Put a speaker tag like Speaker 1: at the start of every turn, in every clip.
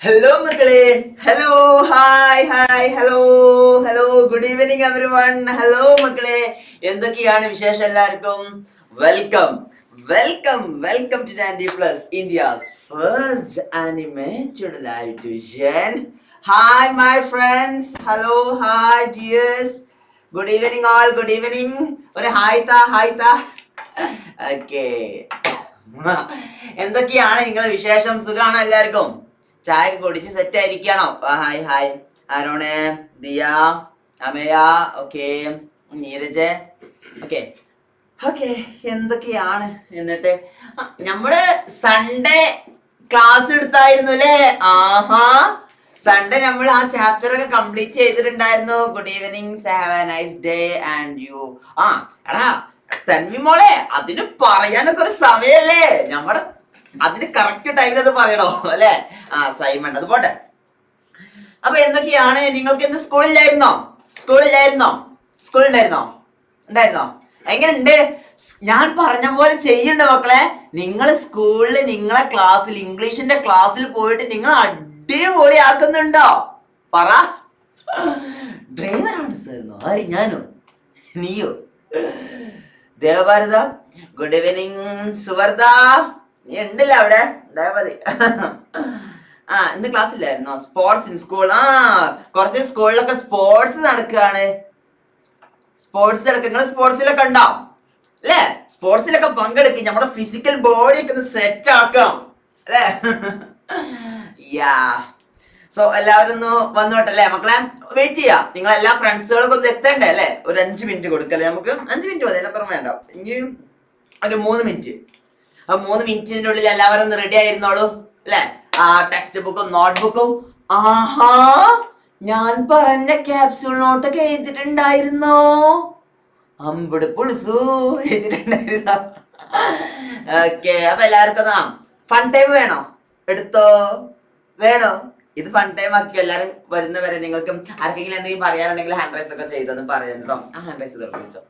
Speaker 1: Hello മക്കളെ, hello, hi hi, hello hello, good evening everyone. Hello മക്കളെ, എന്തൊക്കെയാണ് വിശേഷം എല്ലാവർക്കും? Welcome welcome welcome to Dandy plus, India's first animated live tuition. Hi my friends, hello, hi dears, good evening all, good evening. ഒരു hi താ, hi താ. Okay, എന്തൊക്കെയാണ് നിങ്ങളുടെ വിശേഷം? സുഖാണോ എല്ലാവർക്കും? ചായ കുടിച്ച് സെറ്റ് ആയിരിക്കണോ? Hi hi, Aaron, Diya, Amaya, okay, Neeraj, okay okay. എന്തൊക്കെയാണ് എന്നിട്ട്? നമ്മള് സൺഡേ ക്ലാസ് എടുത്തായിരുന്നു അല്ലേ? ആഹാ, സൺഡേ നമ്മൾ ആ ചാപ്റ്റർ ഒക്കെ കംപ്ലീറ്റ് ചെയ്തിട്ടുണ്ടായിരുന്നു. Good evening, have a nice day and you. എടാ തൻവി മോളെ, അതിന് പറയാനൊക്കെ ഒരു സമയല്ലേ? നമ്മുടെ അതിന് കറക്റ്റ് ടൈമിൽ അത് പറയണോ അല്ലെ? സൈമൺ, അത് പോട്ടെ. അപ്പൊ എന്തൊക്കെയാണ്? നിങ്ങൾക്ക് ഇന്ന് സ്കൂളില്ലായിരുന്നോ? സ്കൂൾ ഉണ്ടായിരുന്നോ? എങ്ങനെയുണ്ട്? ഞാൻ പറഞ്ഞ പോലെ ചെയ്യണ്ട മക്കളെ. നിങ്ങൾ സ്കൂളിൽ നിങ്ങളെ ക്ലാസ്സിൽ, ഇംഗ്ലീഷിന്റെ ക്ലാസ്സിൽ പോയിട്ട് നിങ്ങൾ അടിപൊളി ആക്കുന്നുണ്ടോ? പറ. ഡ്രൈവറാണ് സാറിനോ? ആര്? ഞാനോ? നീയോ? ദേവഭാരത, ഗുഡ് ഈവനിങ്. സുവർദ, നീ ഉണ്ടല്ലോ അവിടെ, ഉണ്ടായാ മതി. ഇന്ന് ക്ലാസ് ഇല്ലായിരുന്നോ? Sports in school. കുറച്ച് സ്കൂളിലൊക്കെ സ്പോർട്സ് നടക്കുകയാണ്. നിങ്ങൾ സ്പോർട്സിലൊക്കെ ഉണ്ടോ അല്ലേ? സ്പോർട്സിലൊക്കെ പങ്കെടുക്കും. നമ്മുടെ ഫിസിക്കൽ ബോഡി ഒക്കെ ഒന്ന് സെറ്റ് ആക്കാം അല്ലേ? യാ, സോ എല്ലാവരും ഒന്ന് വന്നോട്ടല്ലേ മക്കളെ? വെയിറ്റ് ചെയ്യാം. നിങ്ങൾ എല്ലാ ഫ്രണ്ട്സുകൾക്കും ഒന്ന് എത്തണ്ടേ അല്ലേ? ഒരു 5 മിനിറ്റ് കൊടുക്കല്ലേ? നമുക്ക് 5 മിനിറ്റ് മതി, അതിനപ്പുറം വേണ്ട. ഇനിയും ഒരു 3 മിനിറ്റ്. ആ 3 മിനിറ്റിന്റെ ഉള്ളിൽ എല്ലാവരും ഒന്ന് റെഡി ആയിരുന്നോളൂ അല്ലെ? ടെക്സ്റ്റ് ബുക്കും നോട്ട് ബുക്കും. ആഹാ, ഞാൻ പറഞ്ഞ ക്യാപ്സ്യൂൾ നോട്ടൊക്കെ എഴുതിട്ടുണ്ടായിരുന്നോ? അമ്പട് പുളിസു, എഴുതിട്ടുണ്ടായിരുന്നോ? ഓക്കെ, അപ്പൊ എല്ലാവർക്കും ഫൺ ടൈം വേണോ? എടുത്തോ, വേണോ? ഇത് ഫൺ ടൈം ആക്കി. എല്ലാരും വരുന്നവരെ നിങ്ങൾക്ക് ആർക്കെങ്കിലും എന്തെങ്കിലും പറയാനുണ്ടെങ്കിൽ ഹാൻഡ് റൈസ് ഒക്കെ ചെയ്തെന്ന് പറയാൻ കേട്ടോ. ഹാൻഡ് റൈസ് വിളിച്ചോ.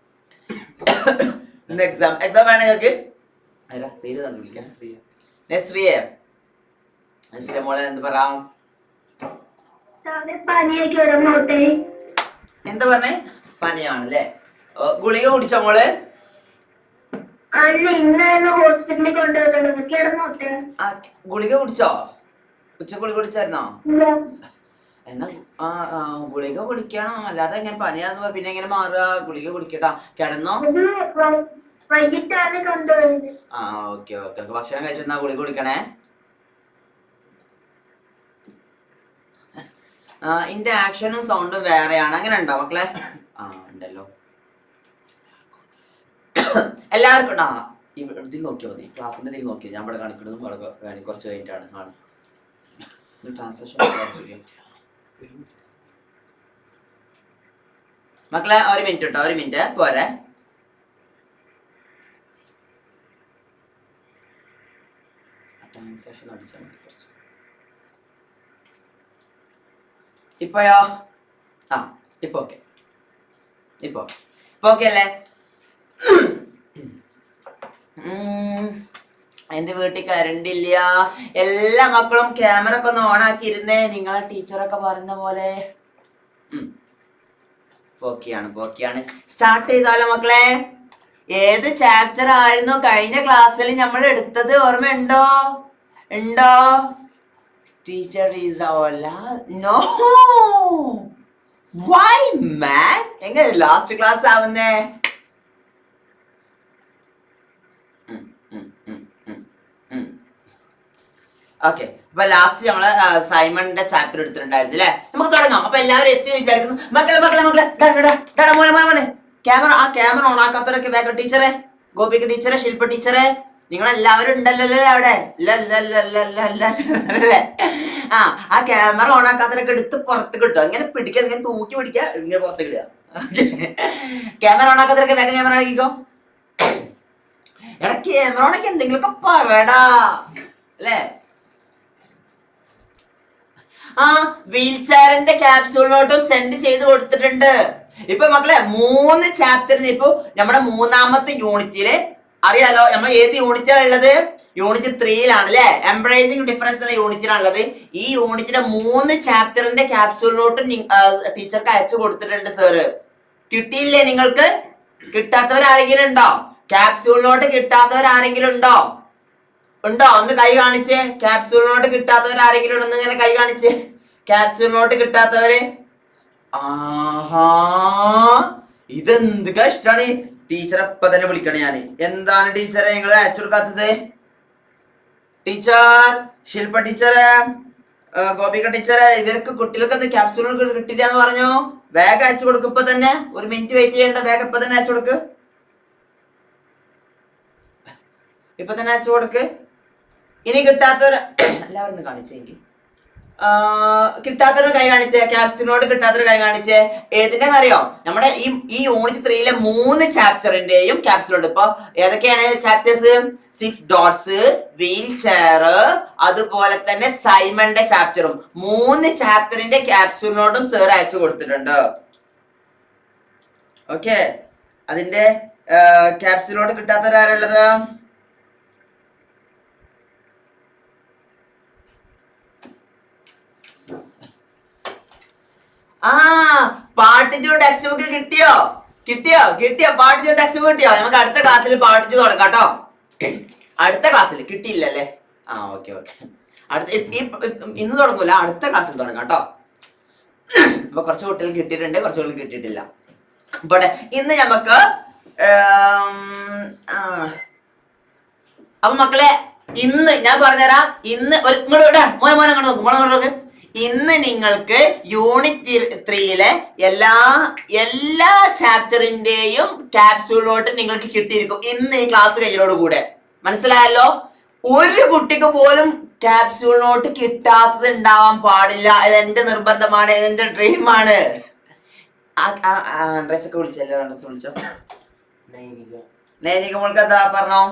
Speaker 1: എക്സാം വേണോ നിങ്ങൾക്ക്? പേര് തന്നെ വിളിക്കാം. നസ്രിയ മോളെ, എന്ത് പറയാം? എന്താ പറഞ്ഞേ? പനിയാണല്ലേ? ഗുളിക കുടിച്ചോ മോള്? ഗുളിക കുടിച്ചോ? ഗുളിക കുടിച്ചായിരുന്നോ? എന്നാ ഗുളിക കുടിക്കണം, അല്ലാതെ ഇങ്ങനെ പനിയാന്ന് പിന്നെ എങ്ങനെ മാറുക? ഗുളിക കുടിക്കട്ടാ. കിടന്നോ? ഓക്കെ ഓക്കെ, ഭക്ഷണം കഴിച്ചെന്നാ ഗുളിക കുടിക്കണേ. ഇതിന്റെ ആക്ഷനും സൗണ്ടും വേറെയാണ്. അങ്ങനെ ഉണ്ടോ മക്കളെ? ഉണ്ടല്ലോ. എല്ലാവർക്കും ഇതിൽ നോക്കിയാൽ മതി, ക്ലാസ്സിന്റെ ഇതിൽ നോക്കിയാൽ ഞാൻ ഇവിടെ കാണിക്കുന്നതും കുറച്ച് കഴിഞ്ഞിട്ടാണ് ട്രാൻസാക്ഷൻ. മക്കളെ ഒരു മിനിറ്റ് കേട്ടോ, ഒരു മിനിറ്റ് പോരെ. ട്രാൻസാക്ഷൻ അടിച്ചാൽ മതി കുറച്ച്. ഇപ്പോഴോ? ഇപ്പൊ ഓക്കെ, ഇപ്പൊ ഓക്കെ അല്ലേ? എന്റെ വീട്ടിൽ കറണ്ട് ഇല്ല. എല്ലാ മക്കളും ക്യാമറ ഒക്കെ ഒന്ന് ഓൺ ആക്കിയിരുന്നേ, നിങ്ങളെ ടീച്ചറൊക്കെ പറഞ്ഞ പോലെ. പോക്കിയാണ്. സ്റ്റാർട്ട് ചെയ്താലോ മക്കളെ? ഏത് ചാപ്റ്റർ ആയിരുന്നു കഴിഞ്ഞ ക്ലാസ്സിൽ നമ്മൾ എടുത്തത്? ഓർമ്മയുണ്ടോ? ടീച്ചർ ഈസ് നോ, വൈ മാൻ? എങ്ങനെ ലാസ്റ്റ് ക്ലാസ് ആവുന്നേ? ഓക്കെ, അപ്പൊ ലാസ്റ്റ് നമ്മള് സൈമണിന്റെ ചാപ്റ്റർ എടുത്തിട്ടുണ്ടായിരുന്നു അല്ലെ? നമുക്ക് തുടങ്ങാം. അപ്പൊ എല്ലാവരും എത്തി വിചാരിക്കുന്നു. മോനെ ക്യാമറ ഓൺ ആക്കാത്തവരൊക്കെ വേഗം. ടീച്ചറെ, ഗോപിക ടീച്ചറെ, ശില്പ ടീച്ചറെ, നിങ്ങളെല്ലാവരും ഉണ്ടല്ലോ അവിടെ? ആ ക്യാമറ ഓൺ ആക്കാത്തവരൊക്കെ എടുത്ത് പുറത്ത് കിട്ടും. അങ്ങനെ പിടിക്കുക, ഇങ്ങനെ തൂക്കി പിടിക്കുക, ഇങ്ങനെ പുറത്ത് കിടുക. ക്യാമറ ഓൺ ആക്കാത്തവരൊക്കെ വേഗം ക്യാമറ ആക്കിക്കോ. എടാ ക്യാമറ ഓണൊക്കെ എന്തെങ്കിലുമൊക്കെ പറടാ അല്ലേ? വീൽ ചെയറിന്റെ ക്യാപ്സ്യൂൾ നോട്ടും സെൻഡ് ചെയ്ത് കൊടുത്തിട്ടുണ്ട്. ഇപ്പൊ മക്കളെ 3 ചാപ്റ്ററിന് ഇപ്പൊ നമ്മുടെ 3ാമത്തെ യൂണിറ്റില് അറിയാലോ നമ്മൾ ഏത് യൂണിറ്റാണ് ഉള്ളത്? യൂണിറ്റ് 3-ലാണ് അല്ലെ. എംബ്രേസിംഗ് ഡിഫറൻസ് എന്ന യൂണിറ്റിലാണുള്ളത്. ഈ യൂണിറ്റിന്റെ 3 ചാപ്റ്ററിന്റെ ക്യാപ്സ്യൂളിലോട്ട് ടീച്ചർക്ക് അയച്ചു കൊടുത്തിട്ടുണ്ട് സാറ്. കിട്ടിയില്ലേ നിങ്ങൾക്ക്? കിട്ടാത്തവരാരെങ്കിലും ഉണ്ടോ? ക്യാപ്സ്യൂളിലോട്ട് കിട്ടാത്തവരാരെങ്കിലും ഉണ്ടോ? ഒന്ന് കൈ കാണിച്ചേ. ക്യാപ്സ്യൂളിനോട്ട് കിട്ടാത്തവരാരെങ്കിലും ഉണ്ടെന്ന് ഇങ്ങനെ കൈ കാണിച്ചേ. ക്യാപ്സ്യൂളിനോട്ട് കിട്ടാത്തവര്. ആഹാ, ഇതെന്ത് കഷ്ടാണ്. ടീച്ചറെ ഇപ്പൊ തന്നെ വിളിക്കണേ ഞാന്. എന്താണ് ടീച്ചറെ നിങ്ങൾ അയച്ചു കൊടുക്കാത്തത്? ടീച്ചർ, ശില്പ ടീച്ചറെ, ഗോപിക ടീച്ചറെ, ഇവർക്ക് കുട്ടികൾക്ക് എന്ത് ക്യാപ്സ്യൂൾ കിട്ടില്ല എന്ന് പറഞ്ഞു. വേഗം അയച്ചു കൊടുക്കും ഇപ്പൊ തന്നെ. 1 മിനിറ്റ് വെയിറ്റ് ചെയ്യണ്ട. വേഗം ഇപ്പൊ തന്നെ അയച്ചു കൊടുക്ക്. ഇപ്പൊ തന്നെ അയച്ചു കൊടുക്ക്. ഇനി കിട്ടാത്തവർ എല്ലാവരും കാണിച്ചെങ്കിൽ കിട്ടാത്തൊരു കൈ കാണിച്ചേ. ക്യാപ്സ്യൂളിനോട് കിട്ടാത്തൊരു കൈ കാണിച്ചേ. ഏതിന്റെ അറിയോ? നമ്മുടെ ഈ യൂണിറ്റ് 3-ലെ 3 ചാപ്റ്ററിന്റെയും ക്യാപ്സ്യൂളുണ്ട്. ഇപ്പൊ ഏതൊക്കെയാണ് ചാപ്റ്റേഴ്സ്? 6 ഡോട്ട്സ്, വീൽ ചെയർ, അതുപോലെ തന്നെ സൈമന്റെ ചാപ്റ്ററും 3 ചാപ്റ്ററിന്റെ ക്യാപ്സ്യൂളിനോടും സർ അയച്ചു കൊടുത്തിട്ടുണ്ട്. ഓക്കെ, അതിന്റെ ക്യാപ്സ്യൂളിനോട് കിട്ടാത്തവരാരുള്ളത്? പാർട്ട് 2 ടെക്സ്റ്റ് ബുക്ക് കിട്ടിയോ? പാർട്ട് 2 ടെക്സ്റ്റ് ബുക്ക് കിട്ടിയോ? നമുക്ക് അടുത്ത ക്ലാസ്സിൽ പാർട്ട് 2 തുടങ്ങാം കേട്ടോ. അടുത്ത ക്ലാസ്സിൽ കിട്ടിയില്ലല്ലേ? ഓക്കെ. അടുത്ത ഇന്ന് തുടങ്ങൂല, അടുത്ത ക്ലാസ്സിൽ തുടങ്ങാം കേട്ടോ. അപ്പൊ കുറച്ച് കുട്ടികൾ കിട്ടിയിട്ടുണ്ട്, കുറച്ച് കുട്ടികൾ കിട്ടിയിട്ടില്ല. ഇവിടെ ഇന്ന് നമുക്ക് അപ്പൊ മക്കളെ, ഇന്ന് ഞാൻ പറഞ്ഞുതരാം. ഇന്ന് ഒരു മോനെ അങ്ങോട്ട് നോക്ക്. ഇന്ന് നിങ്ങൾക്ക് യൂണിറ്റ് 3-ലെ എല്ലാ ചാപ്റ്ററിന്റെയും ക്യാപ്സ്യൂളിലോട്ട് നിങ്ങൾക്ക് കിട്ടിയിരിക്കും ഇന്ന് ഈ ക്ലാസ് കഴിഞ്ഞോട് കൂടെ. മനസ്സിലായല്ലോ? ഒരു കുട്ടിക്ക് പോലും ക്യാപ്സ്യൂളിനോട്ട് കിട്ടാത്തത് ഉണ്ടാവാൻ പാടില്ല. ഇത് എന്റെ നിർബന്ധമാണ്, ഇതെന്റെ ഡ്രീമാണ്. അഡ്രസ്സൊക്കെ വിളിച്ചല്ലോ. അഡ്രസ് വിളിച്ചോ. നൈനിക മോൾക്ക് എന്താ പറഞ്ഞോ?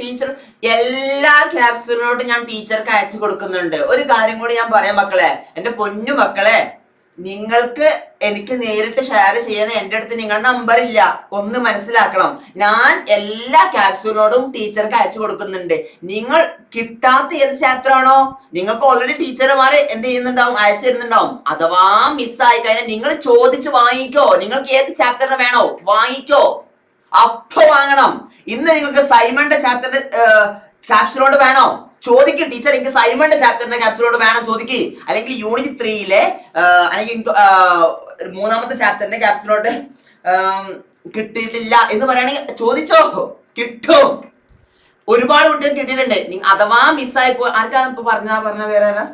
Speaker 1: ടീച്ചർ എല്ലാ ക്യാപ്സ്യൂളിനോട്ടും ഞാൻ ടീച്ചർക്ക് അയച്ചു കൊടുക്കുന്നുണ്ട്. ഒരു കാര്യം കൂടി ഞാൻ പറയാം മക്കളെ, എന്റെ പൊന്നു മക്കളെ, നിങ്ങൾക്ക് എനിക്ക് നേരിട്ട് ഷെയർ ചെയ്യാൻ എന്റെ അടുത്ത് നിങ്ങളുടെ നമ്പർ ഇല്ല. ഒന്ന് മനസ്സിലാക്കണം. ഞാൻ എല്ലാ ക്യാപ്സ്യൂളിനോടും ടീച്ചർക്ക് അയച്ചു കൊടുക്കുന്നുണ്ട്. നിങ്ങൾ കിട്ടാത്ത ഏത് ചാപ്റ്റർ ആണോ, നിങ്ങൾക്ക് ഓൾറെഡി ടീച്ചർമാർ എന്ത് ചെയ്യുന്നുണ്ടാവും, അയച്ചു തരുന്നുണ്ടാവും. അഥവാ മിസ്സായി കഴിഞ്ഞാൽ നിങ്ങൾ ചോദിച്ച് വാങ്ങിക്കോ. നിങ്ങൾക്ക് ഏത് ചാപ്റ്ററിന് വേണോ വാങ്ങിക്കോ, അപ്പൊ വാങ്ങണം. ഇന്ന് നിങ്ങൾക്ക് സൈമന്റെ ചാപ്റ്ററിന്റെ ക്യാപ്സ്യൂളോട് വേണോ ചോദിക്കും. ടീച്ചർ എനിക്ക് സൈമന്റെ ചാപ്റ്ററിന്റെ ക്യാപ്സ്യൂളോട് വേണം ചോദിക്ക്. അല്ലെങ്കിൽ യൂണിറ്റ് 3-ലെ അല്ലെങ്കിൽ 3-ാമത്തെ ചാപ്റ്ററിന്റെ ക്യാപ്സ്യൂളോട് കിട്ടിയിട്ടില്ല എന്ന് പറയുകയാണെങ്കിൽ ചോദിച്ചോ, കിട്ടും. ഒരുപാട് കുട്ടികൾ കിട്ടിയിട്ടുണ്ട്. അഥവാ മിസ്സായി പോ. ആർക്കാ ഇപ്പൊ പറഞ്ഞ പേരാ?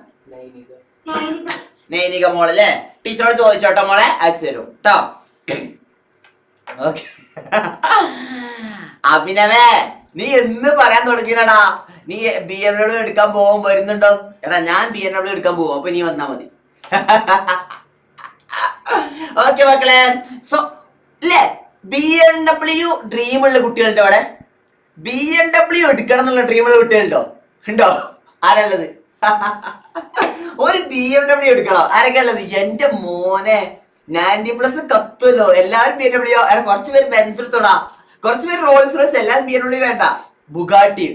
Speaker 1: നൈനിക മോളല്ലേ. ടീച്ചറോട് ചോദിച്ചോട്ടോ മോളെ, അയച്ചു തരും കേട്ടോ. ഓക്കെ. അഭിനവേ, നീ എന്ന് പറയാൻ തുടങ്ങിയടാ? നീ BMW എടുക്കാൻ വരുന്നുണ്ടോ? എടാ ഞാൻ BMW എടുക്കാൻ പോവും, അപ്പൊ നീ വന്നാ മതി. ഓക്കെ മക്കളെ, സോ അല്ലേ BMW ഡ്രീം ഉള്ള കുട്ടികളുണ്ടോ അവിടെ? BMW എടുക്കണം എന്നുള്ള ഡ്രീം ഉള്ള കുട്ടികളുണ്ടോ? ഉണ്ടോ? ആരുള്ളത്? ഒരു BMW എടുക്കണോ? ആരൊക്കെ ഉള്ളത്? എന്റെ മോനെ 90+ കത്തുമല്ലോ. എല്ലാരും BMW. കുറച്ച് പേര് ബെൻസ് എടുത്തോടാ, കുറച്ച് പേര് റോൾസ് റോയ്സ്. എല്ലാരും BMW വേണ്ട, ബുഗാട്ടി.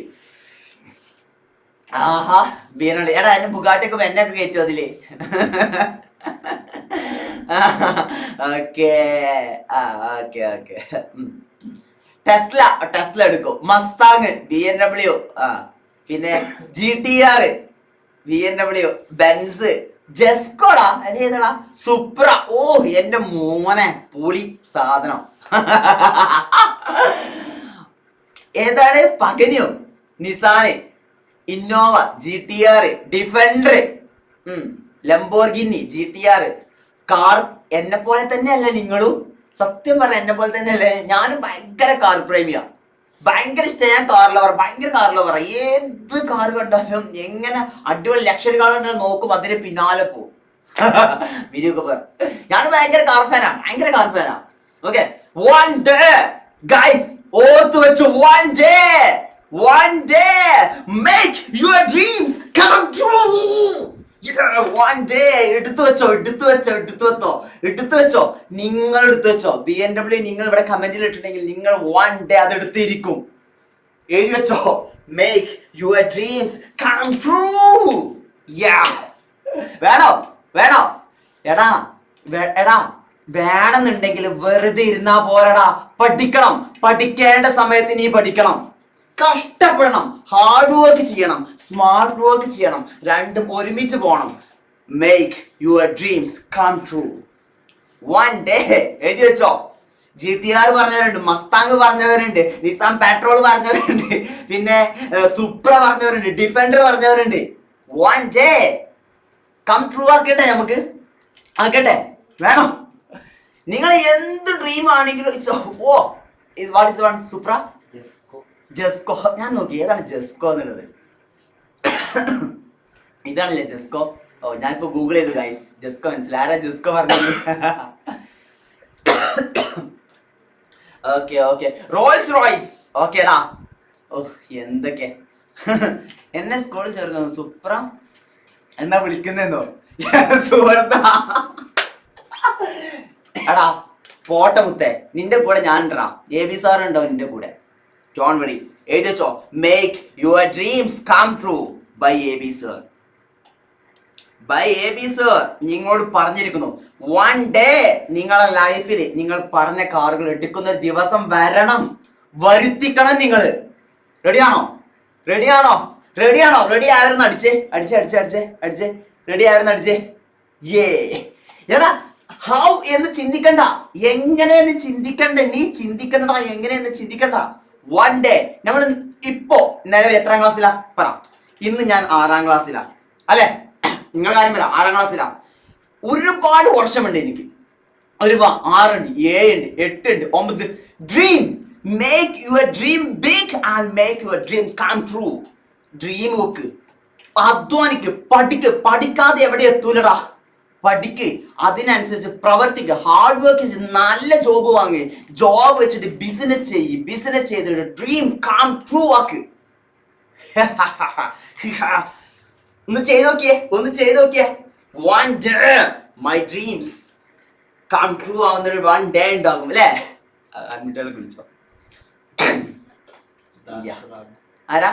Speaker 1: ആഹാ, BMW. എടാ എന്നെ ബുഗാട്ടി ഒക്കെ എന്നെ ഒക്കെ കയറ്റും അതില്. ഓക്കെ. ടെസ്ല എടുക്കും. മസ്താങ് BMW, പിന്നെ GTR BMW, ബെൻസ്, ജെസ്കോടാ, അതേതാ, സുപ്ര. ഓ എന്റെ മോനെ, പൊളി സാധനം. ഏതാണ്? പഗനിയോ, Nissan, Innova, GTR, Defender, Lamborghini, GTR car. എന്നെ പോലെ തന്നെയല്ലേ നിങ്ങളും? സത്യം പറഞ്ഞ എന്നെ പോലെ തന്നെയല്ലേ? ഞാനും ഭയങ്കര കാർ പ്രേമിയാ, ഭയങ്കര ഇഷ്ടം. ഞാൻ കാർ ലവർ, ഭയങ്കര കാർ ലവർ. ഏത് കാർ കണ്ടാലും, എങ്ങനെ അടിപൊളി ലക്ഷറി കാർ കണ്ടാലും നോക്കും, അതിന് പിന്നാലെ പോകും. ഞാൻ ഭയങ്കര കാർ ഫാനാ. ഓക്കെ, വൺ ഡേ ഗൈസ്, ഓർത്തു വെച്ചു, one day make your dreams come true. One day എടുത്തു വെച്ചോ നിങ്ങൾ എടുത്തു വെച്ചോ. BMW നിങ്ങൾ ഇവിടെ കമന്റിൽ ഇട്ടിട്ടുണ്ടെങ്കിൽ നിങ്ങൾ വൺ ഡേ അത് എടുത്തിരിക്കും. എഴുതി വെച്ചോ. Make your dreams come true. വേണോ എടാ വേണമെന്നുണ്ടെങ്കിൽ വെറുതെ ഇരുന്നാ പോരടാ. പഠിക്കണം. പഠിക്കേണ്ട സമയത്ത് നീ പഠിക്കണം. കഷ്ടപ്പെടണം. ഹാർഡ് വർക്ക് ചെയ്യണം. സ്മാർട്ട് വർക്ക് ചെയ്യണം. രണ്ടും ഒരുമിച്ച് പോകണം. Make your dreams come true. One day എഴുതി വെച്ചോ. GTR പറഞ്ഞവരുണ്ട്, മസ്താങ് പറഞ്ഞവരുണ്ട്, നിസാൻ പെട്രോൾ പറഞ്ഞവരുണ്ട്, പിന്നെ സുപ്ര പറഞ്ഞവരുണ്ട്, ഡിഫൻഡർ പറഞ്ഞവരുണ്ട്. വൺ ഡേ കം ട്രൂ ആക്കട്ടെ. നമുക്ക് ആക്കട്ടെ. വേണോ? നിങ്ങൾ എന്ത് ഡ്രീം ആണെങ്കിലും what is one Supra? Jesko. ഞാൻ നോക്കി ഏതാണ് ജസ്കോ എന്നുള്ളത്. ഇതാണല്ലേ ജസ്കോ. ഞാനിപ്പോ ഗൂഗിൾ ചെയ്തു ഗൈസ്. ജസ്കോ മനസ്സിലായി. ആരാ ജസ്കോ പറഞ്ഞത്? Okay Rolls Royce. ഓക്കേടാ. എന്തൊക്കെ എന്നെ സ്കൂളിൽ ചേർന്നു. സുപ്ര എന്നാ വിളിക്കുന്നോ സുഹൃത്ത. എടാ പോട്ടെ മുത്തേ, നിന്റെ കൂടെ ഞാൻ ഉണ്ടാ. AB സാർ ഉണ്ടോ നിന്റെ കൂടെ? Don't worry. എഴുതി വെച്ചോ. Make your dreams come true by AB sir. നിങ്ങളോട് പറഞ്ഞിരിക്കുന്നു, വൺ ഡേ നിങ്ങളുടെ ലൈഫിൽ നിങ്ങൾ പറഞ്ഞ കാറുകൾ എടുക്കുന്ന ഒരു ദിവസം വരണം. വരുത്തിക്കണം. നിങ്ങൾ റെഡിയാണോ? റെഡി ആയിരുന്നു? അടിച്ചേ. റെഡി ആയിരുന്നു? അടിച്ചേ. എടാ ഹൗ എന്ന് ചിന്തിക്കണ്ട, എങ്ങനെയെന്ന് ചിന്തിക്കണ്ട. നീ ചിന്തിക്കണ്ട എങ്ങനെയെന്ന് ചിന്തിക്കണ്ട. വൺ ഡേ നമ്മൾ ഇപ്പോ നിലവിൽ എത്രാം ക്ലാസ്സിലാ പറ? ഇന്ന് ഞാൻ 6ാം ക്ലാസ്സിലാ അല്ലെ? നിങ്ങളുടെ കാര്യം പറയാം. 6ാം ക്ലാസ്സിലാ. ഒരുപാട് വർഷമുണ്ട് എനിക്ക്. 6 ഉണ്ട്, 7 ഉണ്ട്, 8 ഉണ്ട്, 9. Dream. Make your dream big and make your dreams come true. Dream വെക്ക്, അധ്വാനിക്ക്, പഠിക്കാതെ എവിടെ എത്തൂലടാ. പഠിക്ക്, അതിനനുസരിച്ച് പ്രവർത്തിക്കുക, ഹാർഡ് വർക്ക് ചെയ്ത് നല്ല ജോബ് വാങ്ങി, ജോബ് വെച്ചിട്ട് ബിസിനസ് ചെയ്തിട്ട് ഡ്രീം കം ട്രൂ ആക്ക്. ഒന്ന് ചെയ്ത് നോക്കിയേ. One day my dreams come true ആവുന്നൊരു വൺ ഡേ ഉണ്ടാകും അല്ലേ? അഡ്മിറ്റുകളെ വിളിച്ചോ. ആരാ?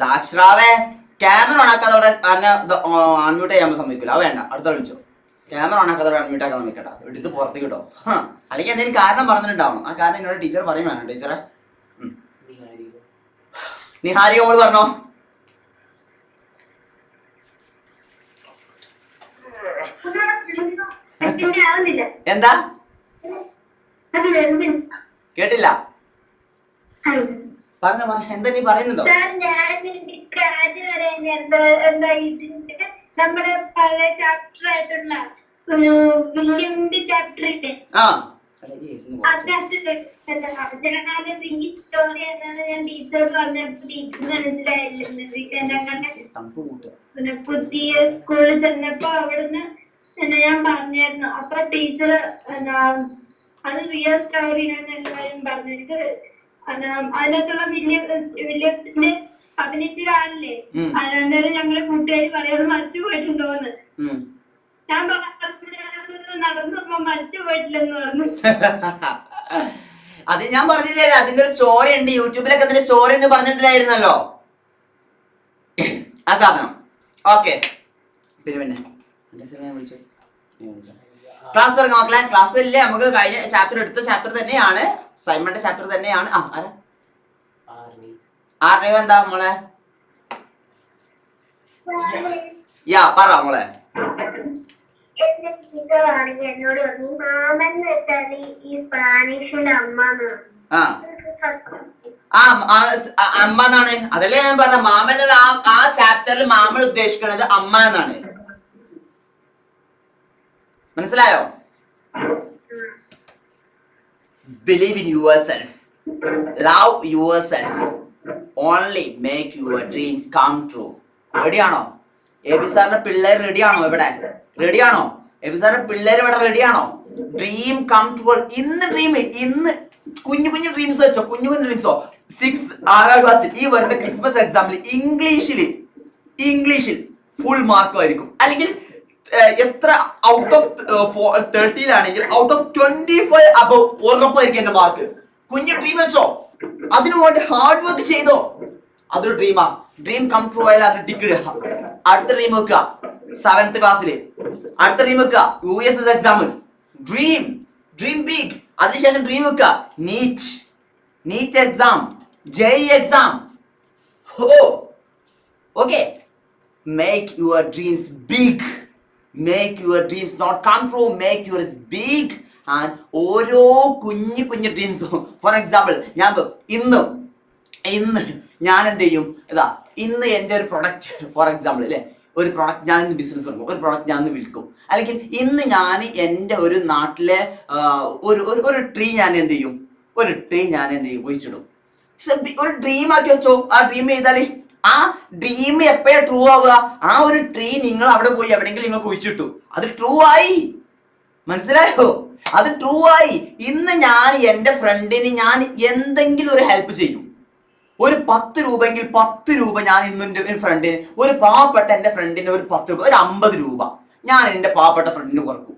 Speaker 1: ദാക്ഷറാവേ. ക്യാമറ ഓണാക്കാതോടെ അൺമ്യൂട്ട് ചെയ്യാൻ സമ്മതിക്കില്ല. അത് വേണ്ട. അടുത്ത വിളിച്ചോ. ക്യാമറ ഓണാക്കാതോടെ അൺമ്യൂട്ട് ആക്കാൻ സമ്മതിക്കട്ടോ. എടുത്ത് പുറത്ത് കിട്ടോ. അല്ലെങ്കിൽ എന്തെങ്കിലും കാരണം പറഞ്ഞിട്ടുണ്ടാവണം. ആ കാരണം എന്നോട് ടീച്ചർ പറയും വേണം. ടീച്ചറെ നിഹാരിക മോള് പറഞ്ഞോ. എന്താ കേട്ടില്ല? പറഞ്ഞ എന്താ നീ പറയുന്നുണ്ടോ?
Speaker 2: നമ്മുടെ പഴയ ചാപ്റ്റർ ആയിട്ടുള്ള ഒരു വില്യമിന്റെ ചാപ്റ്റർ ഇല്ലേ, അതിനകത്ത് ഈ സ്റ്റോറി എന്നാണ് ഞാൻ ടീച്ചറോട് പറഞ്ഞപ്പോ ടീച്ചർ മനസ്സിലായില്ല. പുതിയ സ്കൂളിൽ ചെന്നപ്പോ അവിടുന്ന് ഞാൻ പറഞ്ഞായിരുന്നു. അപ്പൊ ടീച്ചർ അത് റിയൽ സ്റ്റോറിയാന്ന് എല്ലാവരും പറഞ്ഞത്. അതിനകത്തുള്ള വില്യത്തിന്റെ അഭിനയിച്ച ആളില്ലേ, അതുകൊണ്ടാണ് ഞങ്ങളെ കൂട്ടുകാരി പറയാതെ മരിച്ചു പോയിട്ടുണ്ടോന്ന്. ഞാൻ നടന്നപ്പോ മരിച്ചു പോയിട്ടില്ലെന്ന് പറഞ്ഞു.
Speaker 1: അത് ഞാൻ പറഞ്ഞില്ലേ, അതിന്റെ ഒരു സ്റ്റോറി ഉണ്ട് യൂട്യൂബിലൊക്കെ. അതിന്റെ സ്റ്റോറി ഉണ്ട് പറഞ്ഞിട്ടില്ലായിരുന്നല്ലോ ആ സാധനം. ഓക്കെ, പിന്നെ ക്ലാസ് തുടങ്ങാം മക്കളെ. ക്ലാസ് ഇല്ലേ? നമുക്ക് കഴിഞ്ഞ ചാപ്റ്റർ എടുത്ത ചാപ്റ്റർ തന്നെയാണ്, സൈമന്റെ ചാപ്റ്റർ തന്നെയാണ്. ആർണിക എന്താ മോളെ? പറ മോളെ.
Speaker 2: ടീച്ചറാണെങ്കിൽ എന്നോട് പറഞ്ഞു മാമൻ എന്ന് വെച്ചാല് ഈ സ്പാനിഷിൽ അമ്മ
Speaker 1: അമ്മ എന്നാണ്. അതല്ലേ ഞാൻ പറഞ്ഞ മാമൻ എന്നുള്ള ആ ചാപ്റ്ററിൽ മാമൻ ഉദ്ദേശിക്കുന്നത് അമ്മ എന്നാണ്. മനസ്സിലായോ? Believe in yourself, love yourself, only make your dreams come true. റെഡിയാണോ? AB സാറിന്റെ പിള്ളേർ റെഡിയാണോ? ഇവിടെ റെഡിയാണോ? AB സാറിന്റെ പിള്ളേർ ഇവിടെ റെഡിയാണോ? Dream come true. ഇന്ന് കുഞ്ഞു ഡ്രീംസ് വെച്ചോ. കുഞ്ഞു ഡ്രീംസോ. 6ാം ക്ലാസ്സിൽ ഈ വരുന്ന ക്രിസ്മസ് എക്സാമിൽ ഇംഗ്ലീഷിൽ ഫുൾ മാർക്കും ആയിരിക്കും. അല്ലെങ്കിൽ എത്ര out of 30 out of 25 above ഉറപ്പായിരിക്കും എന്റെ മാർക്ക്. കുഞ്ഞു ഡ്രീം വെച്ചോ, അതിനു വേണ്ടി ഹാർഡ് വർക്ക് ചെയ്തോ, അതൊരു ഡ്രീമാ. ഡ്രീം കം ട്രൂ ആയാലും അത് ടിക്ക് ഇടുക. അടുത്ത ഡ്രീം വെക്കുക 7th ക്ലാസ്സിൽ, അടുത്ത ഡ്രീം വെക്കുക USS എക്സാം. Dream big. അതിനുശേഷം ഡ്രീം വെക്കുക NEET exam, JEE exam. Okay, make your dreams big, make your dreams not come true, make yours big. And ഓരോ കുഞ്ഞു ഡ്രീംസും, ഫോർ എക്സാമ്പിൾ ഞാൻ ഇന്ന് ഞാൻ എന്ത് ചെയ്യും, ഇന്ന് എൻ്റെ ഒരു പ്രൊഡക്റ്റ്, ഫോർ എക്സാമ്പിൾ അല്ലേ, ഒരു പ്രൊഡക്റ്റ് ഞാൻ ഇന്ന് ബിസിനസ് തുടങ്ങും, ഒരു പ്രൊഡക്റ്റ് ഞാൻ ഇന്ന് വിൽക്കും. അല്ലെങ്കിൽ ഇന്ന് ഞാൻ എൻ്റെ ഒരു നാട്ടിലെ ഒരു ട്രീ ഞാൻ എന്ത് ചെയ്യും, കുഴിച്ചിടും. ഒരു ഡ്രീം ആക്കി വെച്ചോ. ആ ഡ്രീം ചെയ്താൽ ആ ഡ്രീം എപ്പോഴാ ട്രൂ ആവുക, ആ ഒരു ട്രീ നിങ്ങൾ അവിടെ പോയി എവിടെയെങ്കിലും നിങ്ങൾ കുഴിച്ചിട്ടു, അത് ട്രൂ ആയി. മനസ്സിലായോ? അത് ട്രൂ ആയി. ഇന്ന് ഞാൻ എൻ്റെ ഫ്രണ്ടിന് ഞാൻ എന്തെങ്കിലും ഒരു ഹെൽപ്പ് ചെയ്യും. ഒരു 10 രൂപയെങ്കിൽ 10 രൂപ ഞാൻ ഇന്ന് ഫ്രണ്ടിന്, ഒരു പാവപ്പെട്ട എൻ്റെ ഫ്രണ്ടിന് ഒരു 10 രൂപ, ഒരു 50 രൂപ ഞാൻ എൻ്റെ പാവപ്പെട്ട ഫ്രണ്ടിന് കൊടുക്കും.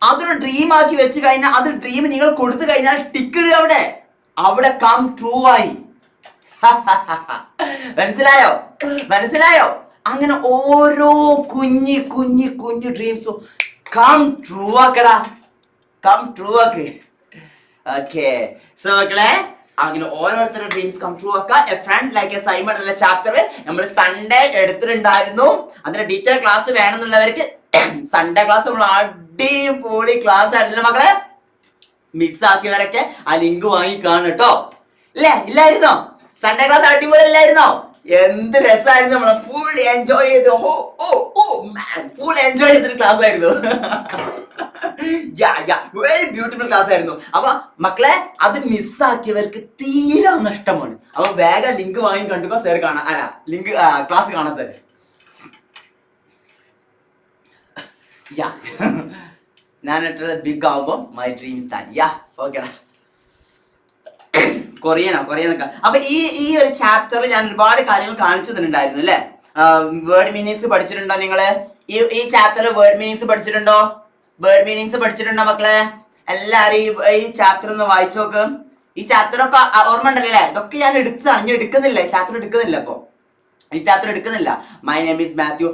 Speaker 1: അതൊരു ഡ്രീം ആക്കി വെച്ച് കഴിഞ്ഞാൽ, അത് ഡ്രീം നിങ്ങൾ കൊടുത്തു കഴിഞ്ഞാൽ ടിക്ക് ഇടുക, അവിടെ കം ട്രൂ ആയി. മനസ്സിലായോ? അങ്ങനെ ഓരോ കുഞ്ഞു ഡ്രീംസും കം ട്രൂ ആക്കടാ, ഓക്കെ. സോ മക്കളെ, അങ്ങനെ ഓരോരുത്തരുടെ ഡ്രീംസ് കം ട്രൂ ആക്കുക. A friend like A Simon എന്നുള്ള ചാപ്റ്റർ നമ്മൾ സൺഡേ എടുത്തിട്ടുണ്ടായിരുന്നു. അതിന്റെ ഡീറ്റെയിൽ ക്ലാസ് വേണമെന്നുള്ളവർക്ക് സൺഡേ ക്ലാസ് നമ്മൾ അടിപൊളി ക്ലാസ് ആയിരുന്നല്ലോ മക്കളെ. മിസ്സാക്കിയവരൊക്കെ ആ ലിങ്ക് വാങ്ങി കാണും കേട്ടോ. ഇല്ലായിരുന്നോ? സൺഡേ ക്ലാസ് അടിപൊളി അല്ലായിരുന്നോ? എന്ത് രസമായിരുന്നു, നമ്മളെ ഫുൾ എൻജോയ് ചെയ്തു. ഫുൾ എൻജോയ് ചെയ്തൊരു ക്ലാസ് ആയിരുന്നു. വെരി ബ്യൂട്ടിഫുൾ ക്ലാസ് ആയിരുന്നു. അപ്പൊ മക്കളെ, അത് മിസ്സാക്കിയവർക്ക് തീരെ നഷ്ടമാണ്. അപ്പൊ വേഗം ലിങ്ക് വാങ്ങി കണ്ടുകോ. സാർ കാണാം, അല്ല ലിങ്ക് ക്ലാസ് കാണാത്തവര്. ഞാൻ ഇട്ടത് ബിഗ് ആവുമ്പോ മൈ ഡ്രീംസ് താൻ. ഓക്കെടാ. കൊറിയനൊക്കെ. അപ്പൊ ഈ ഒരു ചാപ്റ്ററിൽ ഞാൻ ഒരുപാട് കാര്യങ്ങൾ കാണിച്ചു തന്നിട്ടുണ്ടായിരുന്നു അല്ലെ. വേർഡ് മീനിങ്സ് പഠിച്ചിട്ടുണ്ടോ നിങ്ങള്? ഈ ചാപ്റ്ററിൽ വേർഡ് മീനിങ്സ് പഠിച്ചിട്ടുണ്ടോ മക്കളെ? എല്ലാരും ഈ ചാപ്റ്റർ ഒന്ന് വായിച്ചു നോക്ക്. ഈ ചാപ്റ്റർ ഒക്കെ ഓർമ്മ ഉണ്ടല്ലേ? ഇതൊക്കെ ഞാൻ എടുക്കുന്നില്ല. ഈ ചാപ്റ്റർ എടുക്കുന്നില്ല. മൈ നെയിം ഈസ് മാത്യു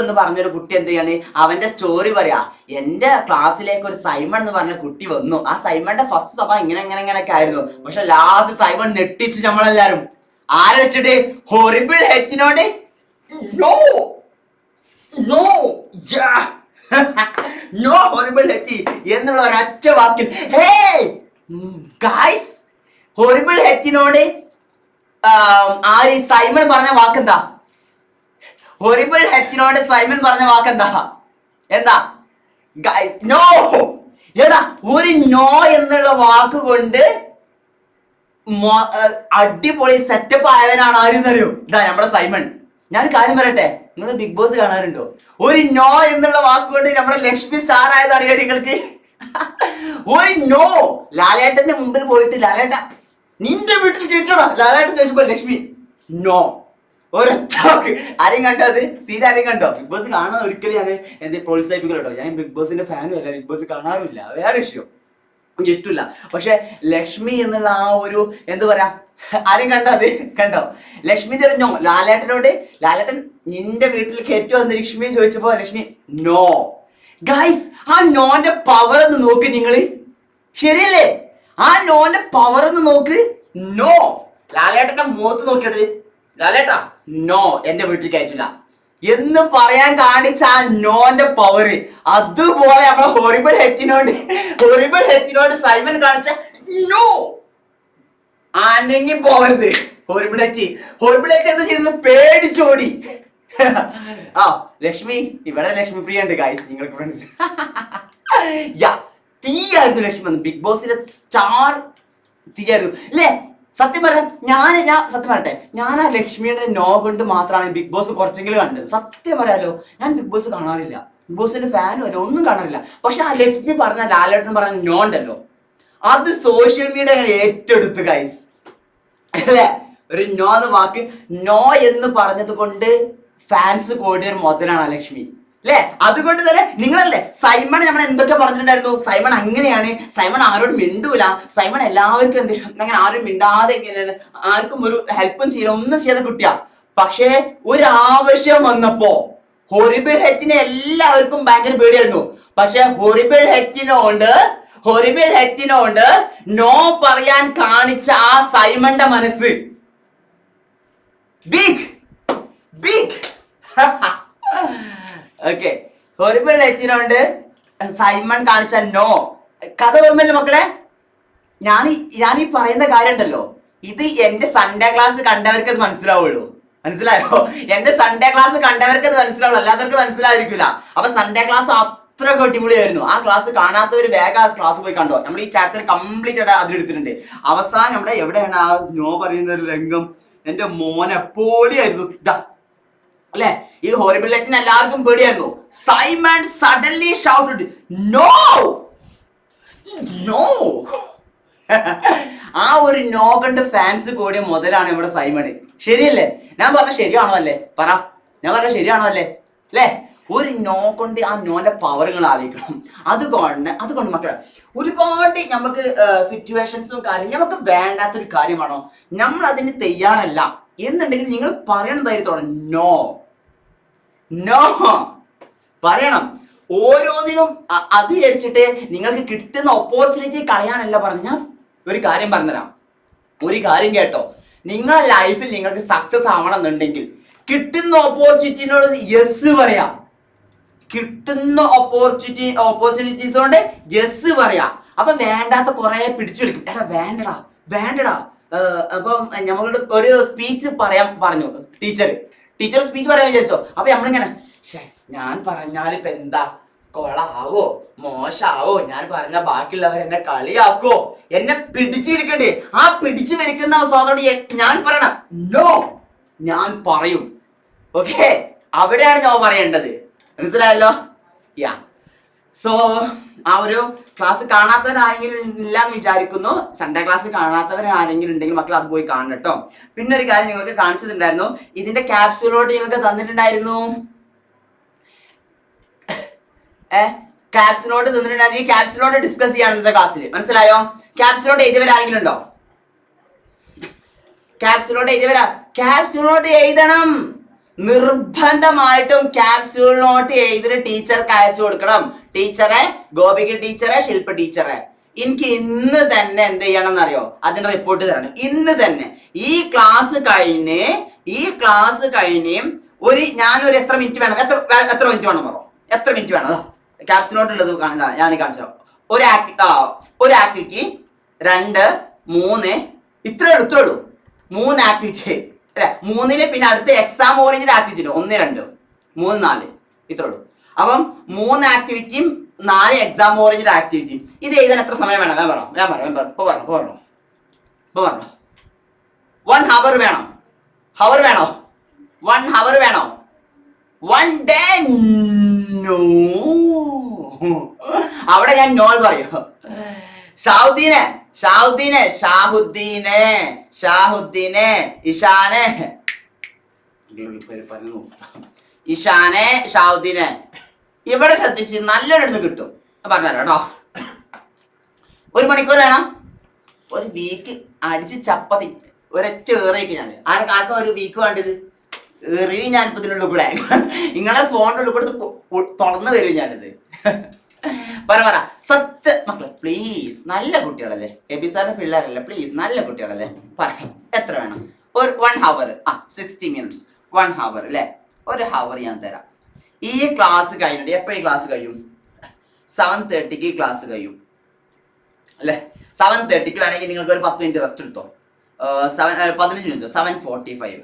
Speaker 1: എന്ന് പറഞ്ഞൊരു കുട്ടി എന്ത് ചെയ്യാണ്, അവന്റെ സ്റ്റോറി പറയാ. എന്റെ ക്ലാസ്സിലേക്ക് ഒരു സൈമൺ എന്ന് പറഞ്ഞ കുട്ടി വന്നു. ആ സൈമണിന്റെ ഫസ്റ്റ് സ്വഭാവം ഇങ്ങനെയൊക്കെ ആയിരുന്നു. പക്ഷെ ലാസ്റ്റ് സൈമൺ നെട്ടിച്ചു നമ്മളെല്ലാരും. ആരെ വെച്ചിട്ട്? ഹൊറിബിൾ ഹെറ്റിനോട് നോ ഹൊറിബിൾ ഹെറ്റി എന്നുള്ള ഒരൊറ്റ വാക്കിൽ ഗായ്സ്, ഹൊറിബിൾ ഹെറ്റിനോട് ആര് സൈമൺ പറഞ്ഞ വാക്കെന്താ? ഹൊറിബിൾ ഹെറ്റിനോട് സൈമൺ പറഞ്ഞ വാക്കെന്താ? Guys, no. ഒരു നോ എന്നുള്ള വാക്ക് കൊണ്ട് അടിപൊളി സെറ്റപ്പ് ആയവനാണ് ആരെന്നറിയോ? നമ്മുടെ സൈമൺ. ഞാനൊരു കാര്യം പറയട്ടെ, നിങ്ങൾ ബിഗ് ബോസ് കാണാറുണ്ടോ? ഒരു നോ എന്നുള്ള വാക്ക് കൊണ്ട് നമ്മുടെ ലക്ഷ്മി സ്റ്റാർ ആയത് അറിയാം നിങ്ങൾക്ക്? ഒരു നോ. ലാലേട്ടന്റെ മുമ്പിൽ പോയിട്ട്, ലാലേട്ട നിന്റെ വീട്ടിൽ കേട്ടോടാ, ലാലേട്ടൻ ചോദിച്ചപ്പോ ലക്ഷ്മി നോ. ഒരൊറ്റ ആരെയും കണ്ടോ? അത് സീത ആരെയും കണ്ടോ? ബിഗ് ബോസ് കാണാൻ ഒരിക്കലും ഞാൻ പ്രോത്സാഹിപ്പിക്കലോ കേട്ടോ. ഞാൻ ബിഗ് ബോസിന്റെ ഫാനും അല്ല, ബിഗ് ബോസ് കാണാറുമില്ല, വേറെ വിഷയം, എനിക്ക് ഇഷ്ടമില്ല. പക്ഷെ ലക്ഷ്മി എന്നുള്ള ആ ഒരു എന്താ പറയാ, ആരും കണ്ടോ? ലക്ഷ്മിന്റെ ഒരു നോ. ലാലേട്ടൻ നിന്റെ വീട്ടിൽ കയറ്റുമോ എന്ന് ലക്ഷ്മി ചോദിച്ചപ്പോ ലക്ഷ്മി നോ. ഗൈസ്, ആ നോന്റെ പവർ ഒന്ന് നോക്ക് നിങ്ങള്. ശരിയല്ലേ? ആ നോന്റെ പവർ ഒന്ന് നോക്ക്. നോ. ലാലേട്ടന്റെ മുഖത്ത് നോക്കിയിട്ട്, ലാലേട്ടാ നോ, എന്റെ വീട്ടിൽ കയറ്റില്ല എന്ന് പറയാൻ കാണിച്ച ആ നോന്റെ പവർ, അതുപോലെ നമ്മളെ ഹൊറിബിൾ ഹെറ്റിനോട് സൈമൺ കാണിച്ച നോ അനങ്ങി പോവരുത്. ഹൊറിബിൾ ഹെറ്റി എന്താ ചെയ്തത്? പേടിച്ചോടി. ലക്ഷ്മി, ഇവിടെ ലക്ഷ്മി പ്രിയ ഉണ്ട് ഗൈസ്, നിങ്ങൾക്ക് ഫ്രണ്ട്സ്. തീയായിരുന്നു ലക്ഷ്മി വന്ന്. ബിഗ് ബോസിലെ സ്റ്റാർ തീയായിരുന്നു അല്ലേ? സത്യം പറയാം, സത്യം പറയട്ടെ, ഞാൻ ആ ലക്ഷ്മിയുടെ നോ കൊണ്ട് മാത്രമാണ് ബിഗ് ബോസ് കുറച്ചെങ്കിലും കണ്ടത്. സത്യം പറയാലോ, ഞാൻ ബിഗ് ബോസ് കാണാറില്ല, ബിഗ് ബോസിന്റെ ഫാനും അല്ല, ഒന്നും കാണാറില്ല. പക്ഷെ ആ ലക്ഷ്മി പറഞ്ഞ, ലാലേട്ടൻ പറഞ്ഞ നോ ഉണ്ടല്ലോ, അത് സോഷ്യൽ മീഡിയ അങ്ങനെ ഏറ്റെടുത്തു ഗൈസ് അല്ലേ? ഒരു നോ എന്ന വാക്ക്, നോ എന്ന് പറഞ്ഞത് കൊണ്ട് ഫാൻസ് കൂടിയ ഒരു മുതലാണ് ലക്ഷ്മി അല്ലേ? അതുകൊണ്ട് തന്നെ നിങ്ങളല്ലേ സൈമൺ നമ്മൾ എന്തൊക്കെ പറഞ്ഞിട്ടുണ്ടായിരുന്നു? സൈമൺ അങ്ങനെയാണ്, സൈമൺ ആരോടും മിണ്ടൂല, സൈമൺ എല്ലാവർക്കും എന്ത് അങ്ങനെ ആരും മിണ്ടാതെ എങ്ങനെയാണ് ആർക്കും ഒരു ഹെൽപ്പും ചെയ്യില്ല, ഒന്നും ചെയ്യാതെ കുട്ടിയാ. പക്ഷേ ഒരു ആവശ്യം വന്നപ്പോ ഹൊറിബിൾ ഹെറ്റിനെ എല്ലാവർക്കും ഭയങ്കര പേടിയായിരുന്നു. പക്ഷെ ഹൊറിബിൾ ഹെറ്റിനോണ്ട് നോ പറയാൻ കാണിച്ച ആ സൈമന്റെ മനസ്സ് ബിഗ് ഓക്കെ. ഹൊറിബിൾ ഹെറ്റിനോണ്ട് സൈമൺ കാണിച്ച നോ കഥ ഓർമ്മയില്ല മക്കളെ? ഞാൻ ഈ പറയുന്ന കാര്യം ഉണ്ടല്ലോ, ഇത് എന്റെ സൺഡേ ക്ലാസ് കണ്ടവർക്ക് അത് മനസ്സിലാവുള്ളൂ. മനസ്സിലായോ? എന്റെ സൺഡേ ക്ലാസ് കണ്ടവർക്ക് അത് മനസ്സിലാവുള്ളൂ, അല്ലാത്തവർക്ക് മനസ്സിലായിരിക്കില്ല. അപ്പൊ സൺഡേ ക്ലാസ് അത്ര അടിപൊളിയായിരുന്നു. ആ ക്ലാസ് കാണാത്തവർ വേഗം ആ ക്ലാസ് പോയി കണ്ടോ. നമ്മൾ ഈ ചാപ്റ്റർ കംപ്ലീറ്റ് ആയിട്ട് അതിലെടുത്തിട്ടുണ്ട്. അവസാനം നമ്മുടെ എവിടെയാണ് ആ നോ പറയുന്ന ഒരു രംഗം? എന്റെ മോനെ പൊളിയായിരുന്നു. ഇതാ അല്ലെ, ഈ ഹൊറിബിൾ ഹെറ്റിന് എല്ലാവർക്കും പേടിയായിരുന്നു. Simon suddenly shouted no. ആ ഒരു നോ കണ്ട് ഫാൻസ് കൂടിയ മുതലാണ് നമ്മുടെ സൈമണ്. ശരിയല്ലേ? ഞാൻ പറഞ്ഞ ശരിയാണോ അല്ലേ? ഞാൻ പറഞ്ഞ ശരിയാണോ അല്ലേ? ഒരു നോ കൊണ്ട് ആ നോന്റെ പവറുകൾ ആലോചിക്കണം. അതുകൊണ്ട് മക്കളെ ഒരുപാട് നമുക്ക് സിറ്റുവേഷൻസും കാര്യം നമുക്ക് വേണ്ടാത്തൊരു കാര്യമാണോ നമ്മൾ അതിന് തയ്യാറല്ല എന്നുണ്ടെങ്കിൽ നിങ്ങൾ പറയണം ധൈര്യത്തോടെ നോ പറയണം. ഓരോന്നിനും അത് വിചാരിച്ചിട്ട് നിങ്ങൾക്ക് കിട്ടുന്ന ഓപ്പർച്യൂണിറ്റി കളയാനല്ല പറഞ്ഞു. ഞാൻ ഒരു കാര്യം പറഞ്ഞുതരാം, ഒരു കാര്യം കേട്ടോ. നിങ്ങളെ ലൈഫിൽ നിങ്ങൾക്ക് സക്സസ് ആവണം എന്നുണ്ടെങ്കിൽ കിട്ടുന്ന ഓപ്പർച്യൂണിറ്റിനോട് യെസ് പറയാം. കിട്ടുന്ന ഓപ്പർച്യൂണിറ്റീസ് കൊണ്ട് യെസ് പറയാം. അപ്പൊ വേണ്ടാത്ത കുറെ പിടിച്ചു വിളിക്കും. എടാ വേണ്ടടാ. അപ്പം നമ്മളോട് ഒരു സ്പീച്ച് പറഞ്ഞു ടീച്ചർ സ്പീച്ച് പറയാൻ വിചാരിച്ചോ. അപ്പൊ നമ്മളിങ്ങനെ ഞാൻ പറഞ്ഞാലിപ്പോ എന്താ, കൊളാവോ മോശാവോ, ഞാൻ പറഞ്ഞ ബാക്കിയുള്ളവർ എന്നെ കളിയാക്കോ, എന്നെ പിടിച്ചു വലിക്കണ്ടേ? ആ പിടിച്ചു വലിക്കുന്ന സ്വാതോട് ഞാൻ പറയണം നോ, ഞാൻ പറയും. ഓക്കെ, അവിടെയാണ് ഞാൻ പറയേണ്ടത്. മനസ്സിലായല്ലോ? സോ ആ ഒരു ക്ലാസ് കാണാത്തവരാരെങ്കിലും ഇല്ലാന്ന് വിചാരിക്കുന്നു. സൺഡേ ക്ലാസ് കാണാത്തവരാരെങ്കിലും ഉണ്ടെങ്കിൽ മക്കൾ അത് പോയി കാണണം കേട്ടോ. പിന്നെ ഒരു കാര്യം നിങ്ങൾക്ക് കാണിച്ചിട്ടുണ്ടായിരുന്നു, ഇതിന്റെ ക്യാപ്സ്യൂളോട്ട് നിങ്ങൾക്ക് തന്നിട്ടുണ്ടായിരുന്നു. ക്യാപ്സ്യൂളോട്ട് തന്നിട്ടുണ്ടായിരുന്നു. ഈ ക്യാപ്സ്യൂളോട്ട് ഡിസ്കസ് ചെയ്യാണ് ഇന്നത്തെ ക്ലാസ്സിൽ. മനസ്സിലായോ? ക്യാപ്സ്യൂളോട്ട് എഴുതിയവരാരെങ്കിലും ഉണ്ടോ? ക്യാപ്സ്യൂളോട്ട് എഴുതണം. നിർബന്ധമായിട്ടും ക്യാപ്സ്യൂൾ നോട്ട് എഴുതിട്ട് ടീച്ചർക്ക് അയച്ചു കൊടുക്കണം. ടീച്ചറെ, ഗോപിക ടീച്ചറെ, ശില്പ ടീച്ചറെ, എനിക്ക് ഇന്ന് തന്നെ എന്ത് ചെയ്യണം എന്നറിയോ? അതിന്റെ റിപ്പോർട്ട് തരണം ഇന്ന് തന്നെ. ഈ ക്ലാസ് കഴിഞ്ഞ് ഞാനൊരു എത്ര മിനിറ്റ് വേണം, എത്ര മിനിറ്റ് വേണം പറോ? എത്ര മിനിറ്റ് വേണം? ക്യാപ്സ്യൂൾ നോട്ട് ഉള്ളത് ഞാൻ കാണിച്ചോ. ഒരു ആക്ടിവിറ്റി 2, 3 ഇത്രേ ഉള്ളൂ. 3 ആക്ടിവിറ്റി അല്ലെ? 3 പിന്നെ അടുത്ത എക്സാം ഓറിയന്റഡ് ആക്ടിവിറ്റി 1, 2, 3, 4 ഇത്രേ ഉള്ളൂ. അപ്പം 3 ആക്ടിവിറ്റിയും 4 എക്സാം ഓറിയന്റഡ് ആക്ടിവിറ്റിയും. ഇത് എഴുതാൻ എത്ര സമയം വേണം? ഞാൻ പറഞ്ഞു. 1 hour വേണോ? 1 hour വേണോ? 1 day? No. അവിടെ ഞാൻ നോ പറയോ? ഷാഹുദ്ദീനെ, ഷാഹുദ്ദീനെ ഇവിടെ ശ്രദ്ധിച്ച് നല്ലൊരിടത്ത് കിട്ടും. പറഞ്ഞുതരാം കേട്ടോ. 1 മണിക്കൂർ വേണം. ഒരു വീക്ക് അടിച്ച് ചപ്പത്തി ഒരൊറ്റ ഏറിയൊക്കെ ഞാൻ ആർക്കും ഒരു വീക്ക് വേണ്ടത് എറിയും. ഞാനിപ്പോ ഇതിനുള്ളിൽ കൂടെ നിങ്ങളെ ഫോണിന്റെ ഉള്ളിൽ കൂടെ തുറന്നു വരും ഞാനിത്. പറ സത്യ മക്കളെ പ്ലീസ്, നല്ല കുട്ടികളല്ലേ, എബിസാറിന്റെ പിള്ളേരല്ലേ, പ്ലീസ് നല്ല കുട്ടികളല്ലേ, പറയാം എത്ര വേണം? ഒരു 1 hour 60 minutes 1 hour അല്ലേ? 1 hour ഞാൻ തരാം. ഈ ക്ലാസ് കഴിഞ്ഞിട്ട് എപ്പോ ഈ ക്ലാസ് കഴിയും? 7:30 ക്ലാസ് കഴിയും അല്ലെ? 7:30 വേണമെങ്കിൽ നിങ്ങൾക്ക് ഒരു 10 മിനിറ്റ് റെസ്റ്റ് എടുത്തോ. 15 മിനിറ്റ് 7:45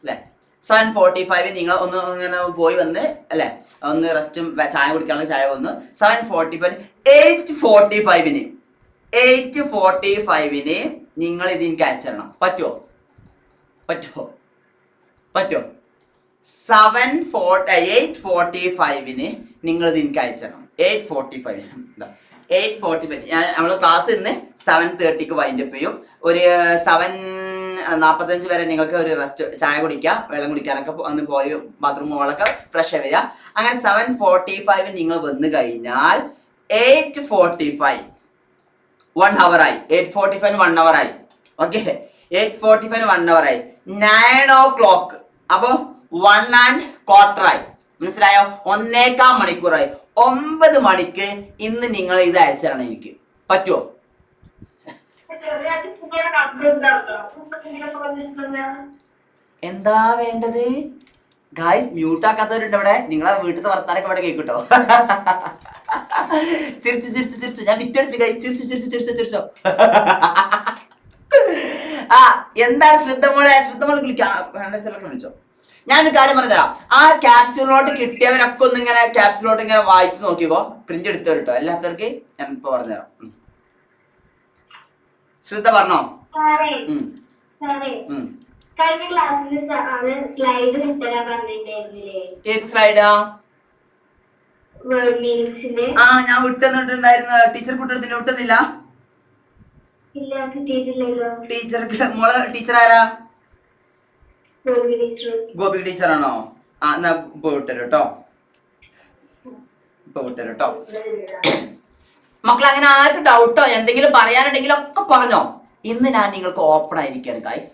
Speaker 1: അല്ലെ? 7:45 നിങ്ങൾ ഒന്ന് ഇങ്ങനെ പോയി വന്ന് അല്ലെ, ഒന്ന് റെസ്റ്റും ചായ കുടിക്കാനുള്ള ചായ വന്ന് 7:45 8:45 നിങ്ങൾ ഇത് എനിക്ക് അയച്ചു തരണം. പറ്റുമോ? 8:45 നിങ്ങൾ ഇത് എനിക്ക് അയച്ചു തരണം. 8:45 നമ്മൾ ക്ലാസ് ഇന്ന് 7:30 വൈൻഡപ്പ് ചെയ്യും. ഒരു 7 7:45 വരെ നിങ്ങൾക്ക് ഒരു റെസ്റ്റ്, ചായ കുടിക്കുക, വെള്ളം കുടിക്കാനൊക്കെ ഒന്ന് പോയി ബാത്റൂം പോകാനൊക്കെ ഫ്രഷ് വരിക. അങ്ങനെ 7:45 നിങ്ങൾ വന്നു കഴിഞ്ഞാൽ 8:45 1 hour ആയി. 8:45 1 hour ആയി. ഓക്കെ, 8:45 1 hour ആയി. 9 o'clock അപ്പൊ 1¼ ആയി. മനസ്സിലായോ? 1.25 മണിക്കൂറായി. 9 മണിക്ക് ഇന്ന് നിങ്ങൾ ഇത് അയച്ചു തരണം. എനിക്ക് പറ്റുമോ? എന്താ വേണ്ടത് ഗായ്സ്? മ്യൂട്ട് ആക്കാത്തവരുണ്ട് ഇവിടെ. നിങ്ങളെ വീട്ടിലത്തെ വർത്താനൊക്കെ ഇവിടെ കേൾക്കട്ടോ. ചിരിച്ചു ചിരിച്ചു ചിരിച്ചു, ഞാൻ വിറ്റടിച്ചു ഗായ്സ്. ചിരിച്ചു ചിരിച്ചു ചിരിച്ചു ചിരിച്ചോ. ആ എന്താണ് ശ്രദ്ധമോളെ വിളിച്ചോ. ഞാനൊരു കാര്യം പറഞ്ഞുതരാം. ആ ക്യാപ്സ്യൂളിലോട്ട് കിട്ടിയവരൊക്കെ ഒന്ന് ഇങ്ങനെ ക്യാപ്സ്യൂളിലോട്ട് ഇങ്ങനെ വായിച്ചു നോക്കിക്കോ. പ്രിന്റ് എടുത്തവർ കേട്ടോ. അല്ലാത്തവർക്ക് ഞാൻ ഇപ്പൊ പറഞ്ഞുതരാം. ശ്രദ്ധ പറഞ്ഞോ.
Speaker 2: കഴിഞ്ഞ ക്ലാസ്സിൽ സ്ലൈഡ് കിട്ടാൻ പറഞ്ഞിട്ടുണ്ടായിരുന്നില്ലേ?
Speaker 1: ഏത് സ്ലൈഡാ?
Speaker 2: വേർഡ് മീനിങ്സിന്റെ.
Speaker 1: ആ ഞാൻ വിട്ടുതന്നിട്ടുണ്ടായിരുന്നു. ടീച്ചർ കുട്ടിയെടുത്തിന് വിട്ടുന്നില്ല.
Speaker 2: ഇല്ല, കിട്ടിയിട്ടില്ലല്ലോ.
Speaker 1: ടീച്ചർക്ക് മോള് ടീച്ചർ ആരാ? ഗോപി ടീച്ചർ ആണോ? ആ എന്നാ ഇപ്പൊ വിട്ടരും കേട്ടോ. ഇപ്പൊ വിട്ടരും കേട്ടോ. മക്കളെ അങ്ങനെ ആർക്കും ഡൗട്ടോ എന്തെങ്കിലും പറയാനുണ്ടെങ്കിൽ ഒക്കെ പറഞ്ഞോ. ഇന്ന് ഞാൻ നിങ്ങൾക്ക് ഓപ്പൺ ആയിരിക്കുകയാണ് ഗൈസ്.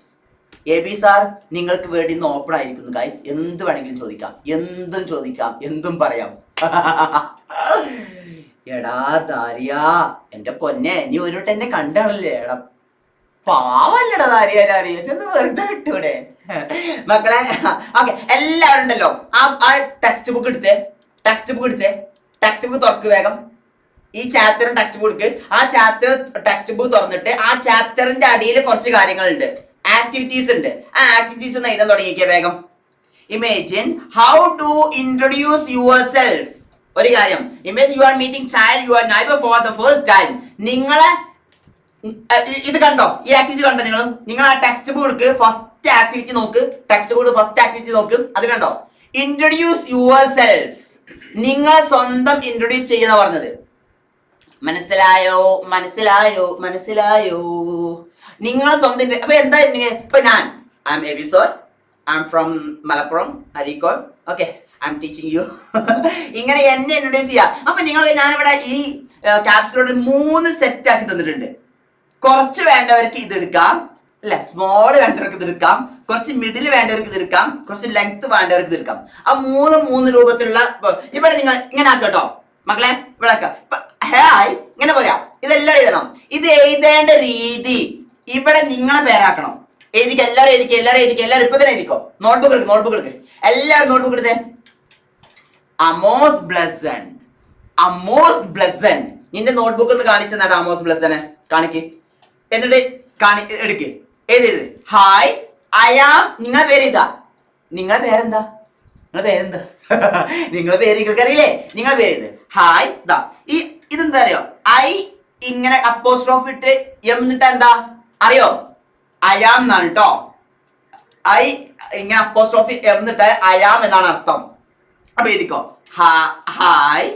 Speaker 1: AB സാർ നിങ്ങൾക്ക് വേണ്ടി ഇന്ന് ഓപ്പൺ ആയിരിക്കുന്നു ഗൈസ്. എന്ത് വേണമെങ്കിലും ചോദിക്കാം, എന്തും ചോദിക്കാം, എന്തും പറയാം. എടാ ദാരിയ, എന്റെ പൊന്നെ, നീ ഒരു വട്ടം എന്നെ കണ്ടാണല്ലേ? എടാ പാവല്ലടാ ദാരിയ, എന്നെ വെറുതെ വിട്ടൂടെ മക്കളെ? ഓക്കെ, എല്ലാവരും ഉണ്ടല്ലോ. ആ ടെക്സ്റ്റ് ബുക്ക് എടുത്തേ. ടെക്സ്റ്റ് ബുക്ക് തുറക്ക് വേഗം. ഈ ചാപ്റ്ററും ടെക്സ്റ്റ് ബുക്ക്, ആ ചാപ്റ്റർ ടെക്സ്റ്റ് ബുക്ക് തുറന്നിട്ട് ആ ചാപ്റ്ററിന്റെ അടിയിൽ കുറച്ച് കാര്യങ്ങളുണ്ട്, ആക്ടിവിറ്റീസ് ഉണ്ട്. ആ ആക്ടിവിറ്റീസ് ഒന്ന് എഴുതാൻ തുടങ്ങിക്കേ വേഗം. Imagine how to introduce yourself. ഒരു കാര്യം, imagine you are meeting child your neighbour for the first time. നിങ്ങളെ ഇത് കണ്ടോ? ഈ ആക്ടിവിറ്റി കണ്ടോ? നിങ്ങൾ ആ ടെക്സ്റ്റ് ബുക്ക് ഫസ്റ്റ് ആക്ടിവിറ്റി നോക്ക്. ടെക്സ്റ്റ് ബുക്ക് ഫസ്റ്റ് ആക്ടിവിറ്റി നോക്ക്. അത് കണ്ടോ? Introduce yourself. നിങ്ങളെ സ്വന്തം ഇൻട്രൊഡ്യൂസ് ചെയ്യുന്ന പറഞ്ഞത്. മനസ്സിലായോ? നിങ്ങളെ സ്വന്തം. അപ്പൊ എന്താ? ഇപ്പൊ ഞാൻ I M AB sir, I am from Malappuram Areekode. Okay, I am teaching you. ഇങ്ങനെ എന്നെ ഇൻട്രൊഡ്യൂസ് ചെയ്യാം. അപ്പൊ നിങ്ങൾ, ഞാനിവിടെ ഈ ക്യാപ്സിലോട്ട് 3 സെറ്റ് ആക്കി തന്നിട്ടുണ്ട്. കുറച്ച് വേണ്ടവർക്ക് ഇത് എടുക്കാം, അല്ലെ? സ്മോൾ വേണ്ടവർക്ക് ഇത് എടുക്കാം, കുറച്ച് മിഡിൽ വേണ്ടവർക്ക് ഇത് എടുക്കാം, കുറച്ച് ലെങ്ത് വേണ്ടവർക്ക് ഇത് എടുക്കാം. ആ 3 രൂപത്തിലുള്ള. ഇവിടെ നിങ്ങൾ ഇങ്ങനെ ആക്കട്ടോ മക്കളെ. ഇവിടെ ഹായ് ഇങ്ങനെ പറയാം. ഇതെല്ലാം എഴുതണം. ഇത് എഴുതേണ്ട രീതി ഇവിടെ നിങ്ങളെ പേരാക്കണം. എഴുതിക്കുക, എല്ലാവരും എഴുതിക്കുക. എല്ലാവരും ഇപ്പൊ തന്നെ എഴുതിക്കോ. നോട്ട്ബുക്ക് എടുക്ക്. എല്ലാവരും നോട്ട്ബുക്ക് എടുത്തേ. അമോസ് ബ്ലസൻ. നിന്റെ നോട്ട്ബുക്ക് ഒന്ന് കാണിച്ചു തന്നാട്ടെ. അമോസ് ബ്ലസനെ കാണിക്ക്. എന്നിട്ട് എടുക്ക്. ഏത്? Hi I am. നിങ്ങളെ പേര് ഇതാ. നിങ്ങളെ പേരെന്താ? നിങ്ങളെ പേര് നിങ്ങൾക്ക് അറിയില്ലേ? നിങ്ങളെ പേര് ഇത്. ഹായ് ദാ. ഇതെന്താ അറിയോ? ഐ ഇങ്ങനെ അപ്പോസ്ട്രോഫ് ഇട്ട് എന്നിട്ട് എന്താ അറിയോ? അയാം എന്നാണ് കേട്ടോ. ഐ ഇങ്ങനെ അപ്പോസ്ട്രോഫി എന്നിട്ട് അയാം എന്നാണ് അർത്ഥം. അപ്പൊ എഴുതിക്കോ. ഹായ്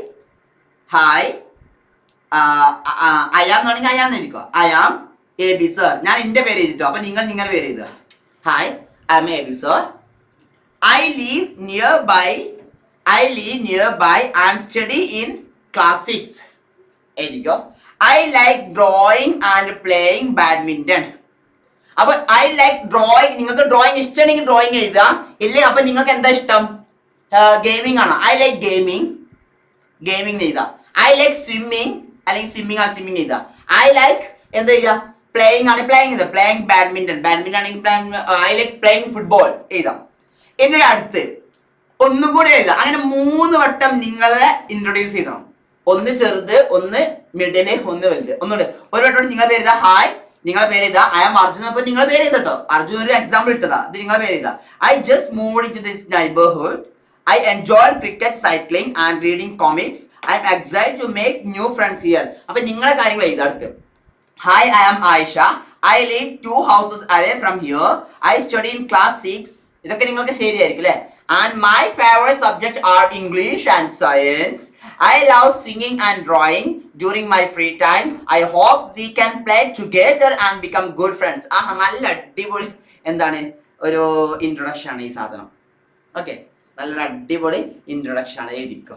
Speaker 1: അയാം എന്നാണെങ്കിൽ അയാം എന്ന് എഴുതിക്കോ. I'm AB sir. ഞാൻ എന്റെ പേര് എഴുതിട്ടോ. അപ്പൊ നിങ്ങൾ നിങ്ങളുടെ പേര് എഴുതുക. Hi I M AB sir. I live nearby and study in class 6. എഴുതിക്കോ. I like drawing and playing badminton. അപ്പൊ I like drawing. നിങ്ങൾക്ക് ഡ്രോയിങ് ഇഷ്ടമാണെങ്കിൽ ഡ്രോയിങ് എഴുതുക. ഇല്ലേ അപ്പൊ നിങ്ങൾക്ക് എന്താ ഇഷ്ടം? ഗെയിമിംഗ് ആണോ? I like ഗെയിമിംഗ് എഴുതുക. I like swimming അല്ലെങ്കിൽ സ്വിമ്മിംഗ് ആണ് സ്വിമ്മിംഗ് എഴുതുക. I like എന്താ എഴുതുക? പ്ലേയിങ് ആണ് പ്ലേയിങ് ബാഡ്മിന്റൺ ആണെങ്കിൽ I like playing football എഴുതാം. ഇനി അടുത്ത് ഒന്നുകൂടെ എഴുതാം. അങ്ങനെ 3 വട്ടം നിങ്ങളെ ഇൻട്രൊഡ്യൂസ് ചെയ്യണം. ഒന്ന് ചെറുത്, ഒന്ന് മിഡില്, ഒന്ന് വലുത്. ഒന്നുകൂടെ ഒരു വട്ടം നിങ്ങളെ പേര് ഇതാ. ഹായ് നിങ്ങളെ പേര് ഇതാ. I am Arjun. അപ്പൊ നിങ്ങളെ പേര് ചെയ്തോ. അർജുൻ ഒരു എക്സാമ്പിൾ ഇട്ടതാ. ഇത് നിങ്ങളെ പേര് ചെയ്താ. I just moved into this neighbourhood. I enjoyed cricket, cycling and reading comics. I am excited to make new friends here. അപ്പൊ നിങ്ങളെ കാര്യങ്ങൾ എഴുതാ. അടുത്ത് hi I am Ayesha. I live 2 houses away from here. I study in class 6. ഇതൊക്കെ നിങ്ങൾക്ക് ശരിയായിരിക്കും അല്ലേ? And my favorite subjects are English and science. I love singing and drawing during my free time. I hope we can play together and become good friends. നല്ല അടിപൊളി എന്താണ് ഒരു introduction ആണ് ഈ സാധനം. ഓക്കെ, നല്ലൊരു അടിപൊളി ഇൻട്രൊഡക്ഷൻ ആണ്. എഴുതിക്കോ.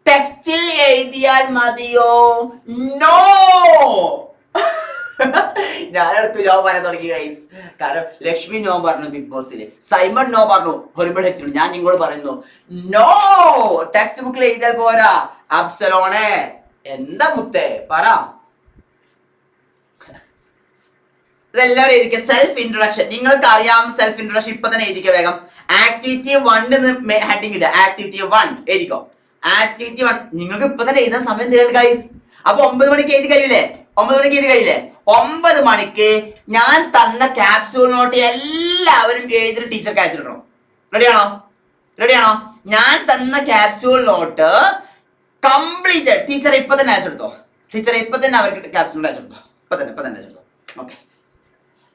Speaker 1: ടെക്സ്റ്റിൽ എഴുതിയാൽ മതിയോ? നോ. ഞാനെടുത്ത് നോ പറയാൻ തുടങ്ങി ഗൈസ്. കാരണം ലക്ഷ്മി നോ പറഞ്ഞു ബിഗ് ബോസില്, സൈമൺ നോ പറഞ്ഞു ഹൊറിബിൾ ഹെറ്റിനു. ഞാൻ നിങ്ങളോട് പറയുന്നു നോ, ടെക്സ്റ്റ് ബുക്കിൽ എഴുതിയാൽ പോരാ. അബ്സലോണേ എന്താ മുത്തേ പറ. ഇതെല്ലാവരും എഴുതിക്കുക. സെൽഫ് ഇൻട്രൊഡക്ഷൻ നിങ്ങൾക്ക് അറിയാം. സെൽഫ് ഇൻട്രൊഡക്ഷൻ ഇപ്പൊ തന്നെ എഴുതിക്കുക വേഗം. ആക്ടിവിറ്റി 1 ഹെഡിങ് ഇടുക. ആക്ടിവിറ്റി 1 എഴുതിക്കോ. ആക്ടിവിറ്റി 1 നിങ്ങൾക്ക് ഇപ്പൊ തന്നെ എഴുതാൻ സമയം തരുന്നുണ്ട് ഗൈസ്. അപ്പൊ 9 മണിക്ക് എഴുതി കഴിയില്ലേ? 9 മണിക്ക് ഞാൻ തന്ന ക്യാപ്സ്യൂൾ നോട്ട് എല്ലാവരും എഴുതിട്ട് ടീച്ചർക്ക് അയച്ചെടുക്കണം. റെഡിയാണോ? ഞാൻ തന്ന ക്യാപ്സ്യൂൾ നോട്ട് കംപ്ലീറ്റ് ടീച്ചർ ഇപ്പൊ തന്നെ അയച്ചെടുത്തോ. അവർക്ക് ക്യാപ്സ്യൂൾ അയച്ചെടുത്തോ. ഇപ്പൊ തന്നെ അയച്ചെടുത്തോ. ഓക്കെ,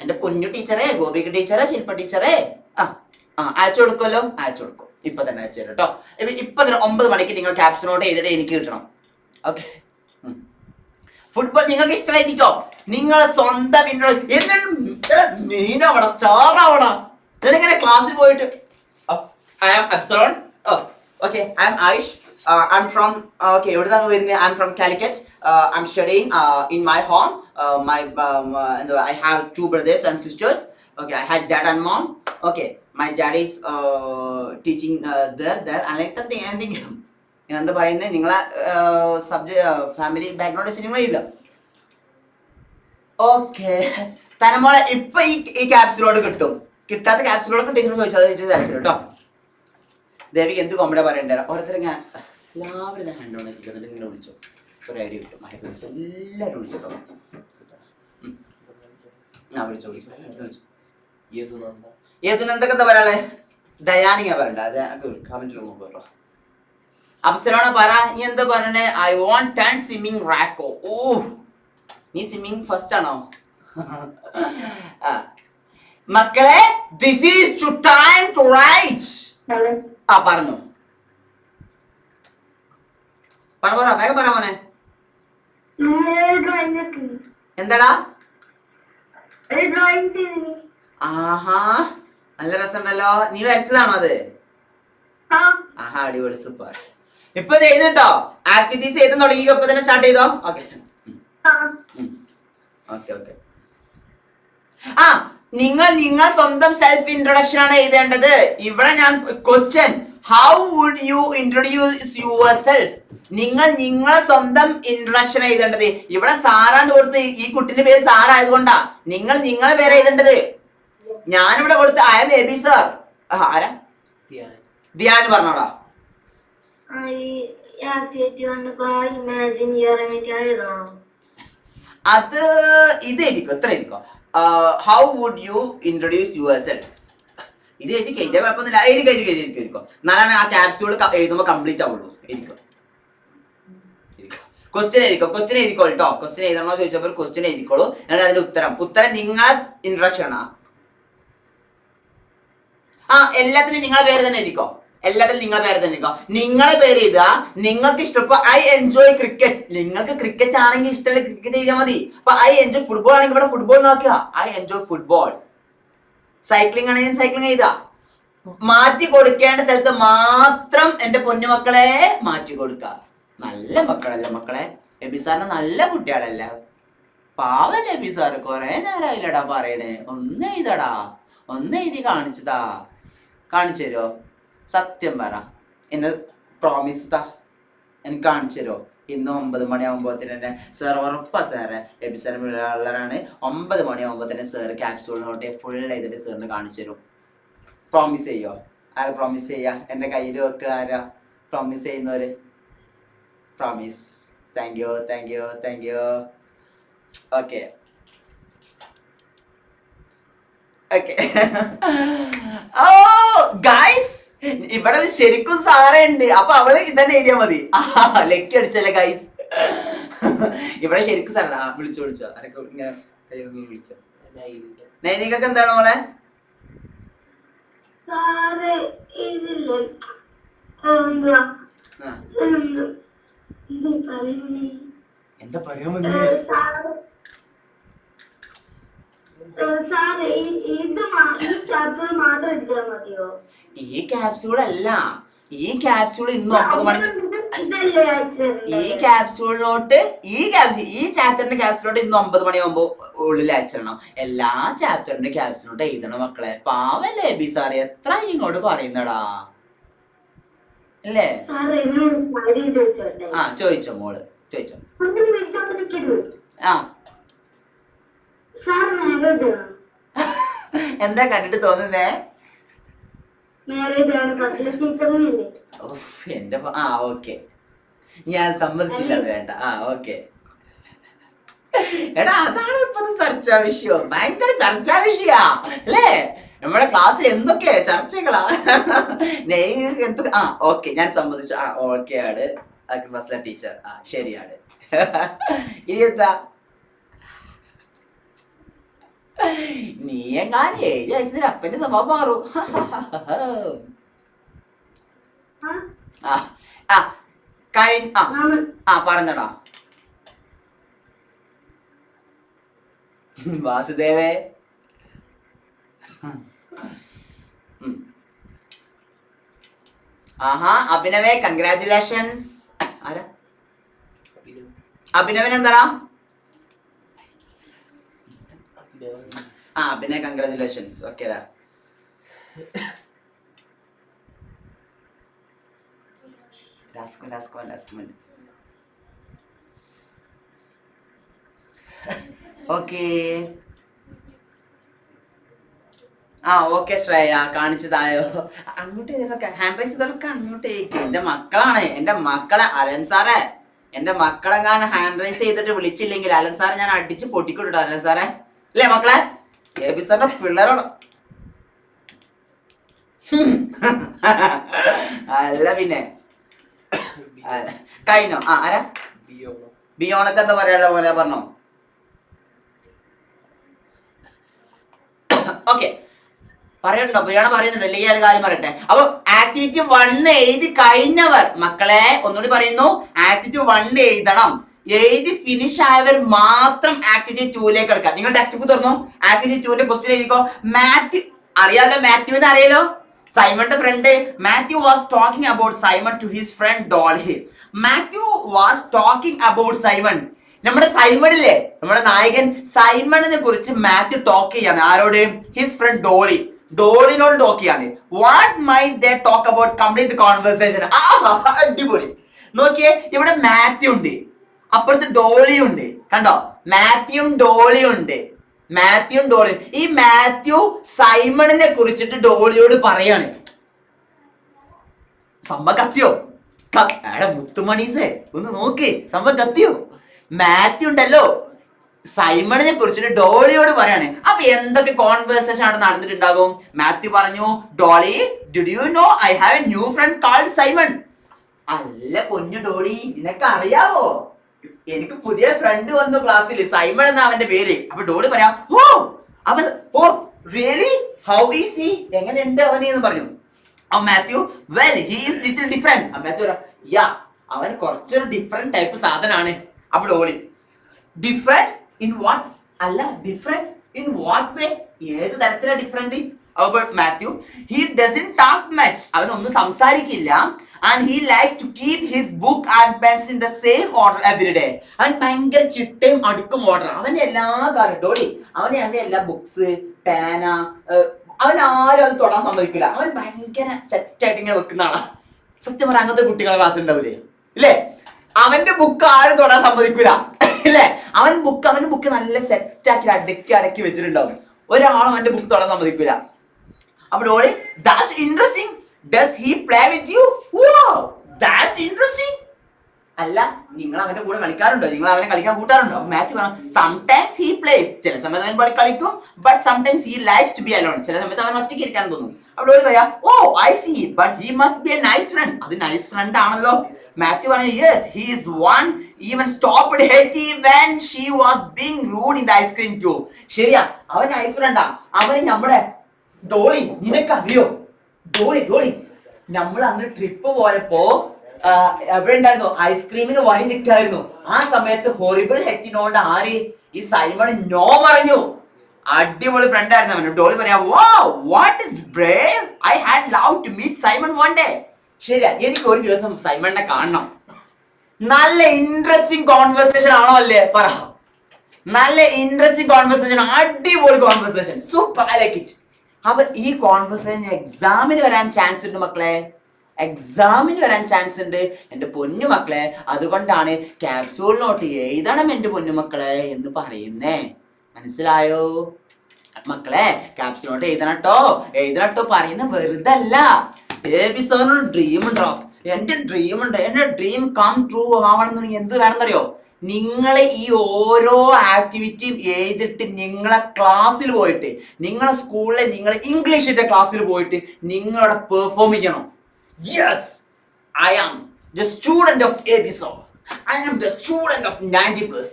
Speaker 1: എന്റെ പൊന്നു ടീച്ചറെ, ഗോപിക ടീച്ചറെ, ശില്പ ടീച്ചറെ, അയച്ചു കൊടുക്കുമല്ലോ. ഇപ്പൊ തന്നെ അയച്ചു തരും കേട്ടോ. ഇപ്പൊ തന്നെ 9 മണിക്ക് നിങ്ങൾ ക്യാപ്സ്യൂൾ നോട്ട് എഴുതിയിട്ട് എനിക്ക് കിട്ടണം. ഓക്കെ, ഫുട്ബോൾ നിങ്ങൾക്ക് ഇഷ്ടമായിരിക്കോ? നിങ്ങളെ സ്വന്തം മീനവിടെ സ്റ്റാർ ആവടാ. നിങ്ങളിങ്ങനെ ക്ലാസ്സിൽ പോയിട്ട് I am Absalon. Okay, I am Ayish. I'm from എവിടുന്നാണ് വരുന്നത്? I'm from Calicut. I'm studying in my home. I have 2 brothers and sisters. Okay, I had dad and mom. Okay, my dad is teaching there. I like that thing. ഞാൻ എന്താ പറയുന്നത്, നിങ്ങളെ family background വെച്ച് നിങ്ങൾ എഴുതുക. Okay, തനമോളെ ഇപ്പൊ ഈ ക്യാപ്സ്യൂളോട് കിട്ടും. കിട്ടാത്ത ക്യാപ്സ്യൂളോടൊക്കെ ടീച്ചറിന് ചോദിച്ചാൽ അയച്ചു കേട്ടോ. ദേവിക്ക് എന്ത് കോമഡി പറയണ്ടേ? ഓരോരുത്തരും എല്ലാവരും ഹാൻഡ് ഓൺ ആക്കിയിട്ട് ഇങ്ങനെ വിളിച്ചു. ഒരു ഐഡിയ കിട്ടും. എല്ലാവരും വിളിച്ചോ. ഏതുനന്ദക്ക് എന്താ പറയാളെ? ദയാനിങ്ങ പറയണ്ട. അത് കമന്റിൽ നോക്കുക കേട്ടോ. അപ്സലോണ പറ, നീ എന്താ പറയണേ? ഐ വോണ്ട് 10 സ്വിമ്മിങ് റാക്കോ. ഓ, നീ സ്വിമ്മിങ് ഫസ്റ്റ് ആണോ? മക്കളെ, this is to time to write. പറഞ്ഞു വേഗം പറ മോനെ. എന്താടാ? ആഹാ, നല്ല രസമുണ്ടല്ലോ. നീ വരച്ചതാണോ അത്? ആഹാ, അടിപൊളി, സൂപ്പർ. ഇപ്പൊ ചെയ്തിട്ടോ. ആക്ടിവിറ്റീസ് ചെയ്ത് തുടങ്ങിക്കോ. ഇപ്പൊ തന്നെ സ്റ്റാർട്ട് ചെയ്തോ. ഓക്കെ. നിങ്ങൾ സ്വന്തം സെൽഫ് ഇൻട്രൊഡക്ഷൻ ആണ് എഴുതേണ്ടത്. ഇവിടെ ഞാൻ question, how would you introduce yourself? നിങ്ങളെ സ്വന്തം ഇൻട്രൊഡക്ഷൻ എഴുതേണ്ടത്. ഇവിടെ സാറാന്ന് കൊടുത്ത് ഈ കുട്ടിന്റെ പേര് സാർ ആയതുകൊണ്ടാ നിങ്ങളെ പേര് എഴുതേണ്ടത്. ഞാനിവിടെ കൊടുത്ത് I'm A B sir. ആരാ? ധ്യാൻ പറഞ്ഞോടാ. അത് ഇത് എഴുതിക്കോ. എത്ര എഴുതിക്കോ. How would you introduce yourself? ഇത് എഴുതിക്കോ. ഇതേ കുഴപ്പമൊന്നുമില്ല. എഴുതിക്കോ. എന്നാലാണ് ആ ക്യാപ്സ്യൂൾ എഴുതുമ്പോൾ കംപ്ലീറ്റ് ആവുള്ളൂ. എഴുതിക്കോ. ക്വസ്റ്റ്യൻ എഴുതിക്കോ കേട്ടോ. ക്വസ്റ്റ്യൻ എഴുതണോ ചോദിച്ചപ്പോൾ ക്വസ്റ്റ്യൻ എഴുതിക്കോളൂ. എന്നിട്ട് അതിന്റെ ഉത്തരം നിങ്ങളെ ഇൻട്രൊഡക്ഷൻ ആണ്. എല്ലാത്തിനും നിങ്ങളെ പേര് തന്നെ എഴുതിക്കോ. നിങ്ങളെ പേര് എഴുതുക. നിങ്ങൾക്ക് ഇഷ്ടം ഐ എൻജോയ് ക്രിക്കറ്റ്. നിങ്ങൾക്ക് ക്രിക്കറ്റ് ആണെങ്കിൽ ഇഷ്ടമല്ല ക്രിക്കറ്റ് ചെയ്താൽ മതി. അപ്പൊ ഐ എൻജോയ് ഫുട്ബോൾ ആണെങ്കിൽ ഇവിടെ ഫുട്ബോൾ നോക്കുക. I enjoy football. സൈക്ലിംഗ് ആണെങ്കിൽ സൈക്ലിംഗ് ചെയ്താ. മാറ്റി കൊടുക്കേണ്ട സ്ഥലത്ത് മാത്രം എന്റെ പൊന്നുമക്കളെ മാറ്റി കൊടുക്കുക. നല്ല മക്കളല്ലേ മക്കളെ? എബിസാറിന് നല്ല കുട്ടികളല്ല. പാവല്ലേ എബിസാറ്? കൊറേ നേരമായില്ലടാ പറയണേ. ഒന്ന് എഴുതി കാണിച്ചു തരുമോ? സത്യം പറ, എന്നെ പ്രോമിസ് താ, എനിക്ക് കാണിച്ചു തരുമോ? ഇന്ന് 9 മണിയാകുമ്പോൾ തന്നെ സാർ ഉറപ്പാ സാറേ, എബിസാർ പിള്ളേരാണ്. 9 മണിയാകുമ്പോൾ തന്നെ സാറ് ക്യാപ്സ്യൂൾ നോട്ട് ഫുൾ ചെയ്തിട്ട് സാറിന് കാണിച്ചു തരും. പ്രോമിസ് ചെയ്യോ? ആരാ പ്രോമിസ് ചെയ്യാ? എന്റെ കയ്യിൽ വെക്കുക. ആരാ പ്രോമിസ് ചെയ്യുന്നവര്? Promise. Thank you. Okay. Oh guys, ഇവിടെ ശരിക്കും സാറേ ഉണ്ട്. അപ്പൊ അവള് ഇതന്നെ എഴുതിയാ മതി. ലക്കി അടിച്ചല്ലേ ഗൈസ്. ഇവിടെ ശരിക്കും സാറാ. വിളിച്ചോ ആരൊക്കെ ഇങ്ങനെ വിളിച്ചോ. നൈനികക്ക് എന്താണ് മോളെ? എന്താ പറയാൻ വന്നേ?
Speaker 2: സാറേ ഈ ക്യാപ്സൂൾ മാത്രം എടുത്താൽ മതിയോ?
Speaker 1: ഈ ക്യാപ്സ്യൂൾ അല്ല, ഈ ക്യാപ്സ്യൂൾ ഇന്ന് 9 മണി.
Speaker 2: ഇതല്ലേ
Speaker 1: ഈ ക്യാപ്സ്യൂളിലോട്ട് ഈ ചാപ്റ്ററിന്റെ ക്യാപ്സ്യൂളോട്ട് ഇന്ന് 9 മണിയാകുമ്പോ ഉള്ളിൽ അയച്ചിടണം. എല്ലാ ചാപ്റ്ററിന്റെ ക്യാപ്സ്യൂളോട്ട് എഴുതണം മക്കളെ. പാവല്ലേ ബി സാറ്, എത്ര ഇങ്ങോട്ട് പറയുന്നടാ അല്ലേ? ആ ചോദിച്ചോ മോള്, ചോദിച്ചോ. ആ എന്താ കണ്ടിട്ട് തോന്നുന്നേ? എന്റെ ഓക്കെ, ഞാൻ സമ്മതിച്ചില്ല, അത് വേണ്ട. ഓക്കെ എടാ, അതാണ് ഇപ്പത്തെ ചർച്ചാ വിഷയം, ഭയങ്കര ചർച്ചാ വിഷയാ അല്ലേ? നമ്മുടെ ക്ലാസ്സിൽ എന്തൊക്കെ ചർച്ചകളാ. ഓക്കെ, ഞാൻ സമ്മതിച്ചു. ഓക്കെ ആണ് ഫസ്ല ടീച്ചർ, ശരിയാണ്. ഇനി എന്താ, നീ എങ്ങാനും എഴുതി അയച്ചതിന് അപ്പന്റെ സ്വഭാവം മാറും. പറഞ്ഞടാ വാസുദേവേ. അഭിനവേ, കൺഗ്രാറ്റുലേഷൻസ്. ആരാ അഭിനവൻ? എന്താടാ? Abhinav, congratulations. Okay okay okay Shreya, കാണിച്ചതായോ? അങ്ങോട്ട് ഹാൻഡ് റൈസ് ചെയ്തൊക്കെ അങ്ങോട്ട്. എന്റെ മക്കളാണ്, എന്റെ മക്കളെ. അലൻ സാറേ, എന്റെ മക്കളെങ്ങാനും ഹാൻഡ് റൈസ് ചെയ്തിട്ട് വിളിച്ചില്ലെങ്കിൽ അലൻ സാറെ ഞാൻ അടിച്ച് പൊട്ടിക്കൊണ്ടിട്ടോ. അലൻ സാറേ അല്ലേ മക്കളെ? എ ബി സാറിന്റെ പിള്ളേരോട് അല്ല പിന്നെ കഴിഞ്ഞോ? ആരാ? ബിയോണൊക്കെ എന്താ പറയാനുള്ള പോലെ പറഞ്ഞോ? ഓക്കെ പറയണ്ടോ? ബിയോണ പറയുന്നുണ്ട് അല്ലെങ്കിൽ ഞാൻ കാര്യം പറയട്ടെ. അപ്പൊ ആക്ടിവിറ്റി 1 എഴുതി കഴിഞ്ഞവർ മക്കളെ, ഒന്നുകൂടി പറയുന്നു, ആക്ടിവിറ്റി 1 എഴുതണം. എഴുതി ഫിനിഷ് ആയവർ മാത്രം ആക്ടിവിറ്റി 2ലേക്ക് എടുക്കാം. നിങ്ങൾ ടെക്സ്റ്റ് ബുക്ക് തുറന്നു, ആക്ടിവിറ്റി 2ന്റെ ക്വസ്റ്റ്യൻ എഴുതിക്കോ. മാത്യു അറിയാലോ, മാത്യുവിനെ അറിയാലോ, സൈമന്റെ friend. Mathew was talking about Simon to his friend Dolly. Mathew was talking about Simon. നമ്മുടെ സൈമണില്ലേ, നമ്മുടെ നായകൻ സൈമണിനെ കുറിച്ച് മാത്യു ടോക്ക് ചെയ്യാണ്. ആരോട്? His friend Dolly. ഡോളിനോട് ടോക്ക് ചെയ്യാണ്. What might they talk about? Complete the conversation. അടിപൊളി. നോക്കിയേ, ഇവിടെ മാത്യു ഉണ്ട്, അപ്പുറത്ത് ഡോളി ഉണ്ട്. കണ്ടോ? മാത്യുവും ഡോളിയും ഉണ്ട്. മാത്യുവും ഡോളിയും. ഈ മാത്യു സൈമണിനെ കുറിച്ചിട്ട് ഡോളിയോട് പറയാണ്. സംഭവം കത്തിയോ? മുത്തുമണീസേ ഒന്ന് നോക്ക്, സംഭവം കത്തിയോ? മാത്യു ഉണ്ടല്ലോ സൈമണിനെ കുറിച്ചിട്ട് ഡോളിയോട് പറയാണ്. അപ്പൊ എന്തൊക്കെ കോൺവെർസേഷൻ അവിടെ നടന്നിട്ടുണ്ടാകും? മാത്യു പറഞ്ഞു, Dolly, did you know I have A new front called Simon. അല്ല പൊന്നു ഡോളി, നിനക്ക് അറിയാവോ എനിക്ക് പുതിയ ഫ്രണ്ട് വന്നു ക്ലാസ്സിൽ, സൈമൺ എന്ന അവന്റെ പേര്. അപ്പൊ ഡോളി പറയാം, റിയലി, ഹൗ ഈസ് ഹി, എങ്ങനെയുണ്ട് അവന് എന്ന് പറഞ്ഞു. Mathew, well he is little different. Mathew പറയാം, യാ, അവൻ കുറച്ചൊരു ഡിഫറെന്റ് ടൈപ്പ് സാധനമാണ്. അപ്പൊ ഡോളി, ഡിഫറെന്റ് ഇൻ വാട്ട്? അല്ല, ഡിഫറെന്റ് ഇൻ വാട്ട് വേ? ഏത് തരത്തിലാ different? Mathew, he doesn't talk much. അവനൊന്നും സംസാരിക്കില്ല. And he likes to keep his book and pens in the same order every day. അവൻ ഭയങ്കര ചിട്ടയും അടുക്കും ഓർഡർ. അവന്റെ എല്ലാ കാര്യം ഡോളി, അവന്റെ എല്ലാ ബുക്സ്, പേന, അവൻ ആരും അത് തൊടാൻ സമ്മതിക്കില്ല. അവൻ ഭയങ്കര സെറ്റ് ആയിട്ട് ഇങ്ങനെ വെക്കുന്ന ആളാ. സത്യം പറഞ്ഞ അങ്ങനത്തെ കുട്ടികളെ ക്ലാസ് ഉണ്ടാവില്ലേ ഇല്ലേ? അവന്റെ ബുക്ക് ആരും തൊടാൻ സമ്മതിക്കില്ല ഇല്ലേ? അവന്റെ ബുക്ക് നല്ല സെറ്റ് ആക്കി അടക്കി വെച്ചിട്ടുണ്ടാവും. ഒരാളും അവന്റെ ബുക്ക് തൊടാൻ സമ്മതിക്കില്ല. അപ്പൊ Dolly, that's interesting. Does he play with you? Wow, that's interesting. അല്ല, നിങ്ങൾ അവന്റെ കൂടെ കളിക്കാറുണ്ടോ? നിങ്ങൾ അവനെ കളിക്കാൻ കൂട്ടാറുണ്ടോ? അപ്പൊ മാത്യു പറഞ്ഞു, sometimes he plays. ചില സമയത്ത് അവൻ കളിക്കും, but sometimes he likes to be alone. ചില സമയത്ത് അവൻ ഒറ്റയ്ക്ക് ഇരിക്കാൻ തോന്നും. അപ്പൊ ഡോളി പറയാ, oh I see, but he must be a nice friend. അത് നൈസ് ഫ്രണ്ട് ആണല്ലോ. മാത്യു പറഞ്ഞു, yes, he is one. Even stopped Hetty when she was being rude in the ice cream queue. ശരിയാ, അവൻ നൈസ് ഫ്രണ്ടാ. അവന് നമ്മുടെ ഡോളി, നിനക്കറിയോ ഡോളി നമ്മൾ അന്ന് ട്രിപ്പ് പോയപ്പോ എവിടെ ഉണ്ടായിരുന്നു? ഐസ്ക്രീമിന് വഴി നിൽക്കായിരുന്നു. ആ സമയത്ത് ഹൊറിബിൾ ഹെറ്റിനോട് ആര്? ഈ സൈമൺ നോ പറഞ്ഞു. അടിപൊളി ഫ്രണ്ട് ആയിരുന്നു അവന്. ഡോളി പറയാ what is brave I had love to meet Simon one day. ശരിയാ, എനിക്ക് ഒരു ദിവസം സൈമണിനെ കാണണം. നല്ല ഇൻട്രസ്റ്റിംഗ് കോൺവെർസേഷൻ ആണോ അല്ലേ? പറ. നല്ല ഇൻട്രസ്റ്റിംഗ് കോൺവെർസേഷൻ, അടിപൊളി conversation, super, I like it. അപ്പൊ ഈ കോൺവെർസേഷൻ എക്സാമിന് വരാൻ ചാൻസ് ഉണ്ട് മക്കളെ, എക്സാമിന് വരാൻ ചാൻസ് ഉണ്ട് എന്റെ പൊന്നു മക്കളെ. അതുകൊണ്ടാണ് ക്യാപ്സ്യൂൾ നോട്ട് എഴുതണം എന്റെ പൊന്നു മക്കളെ എന്ന് പറയുന്നേ. മനസ്സിലായോ മക്കളെ? ക്യാപ്സ്യൂൾ നോട്ട് എഴുതണട്ടോ പറയുന്ന വെറുതെ അല്ല. ബേബി സാറിന് ഡ്രീം ഉണ്ടോ? എന്റെ ഡ്രീം ഉണ്ട്, എന്റെ ഡ്രീം കം ട്രൂ ആവണമെന്നുണ്ടെങ്കിൽ എന്ത് വേണമെന്നറിയോ? നിങ്ങളെ ഈ ഓരോ ആക്ടിവിറ്റിയും എഴുതിട്ട് നിങ്ങളെ ക്ലാസ്സിൽ പോയിട്ട്, നിങ്ങളെ സ്കൂളിലെ നിങ്ങൾ ഇംഗ്ലീഷിന്റെ ക്ലാസ്സിൽ പോയിട്ട് നിങ്ങളവിടെ പെർഫോം ചെയ്യണം. Yes, I am the student of എബിസോ, I am the student of 90+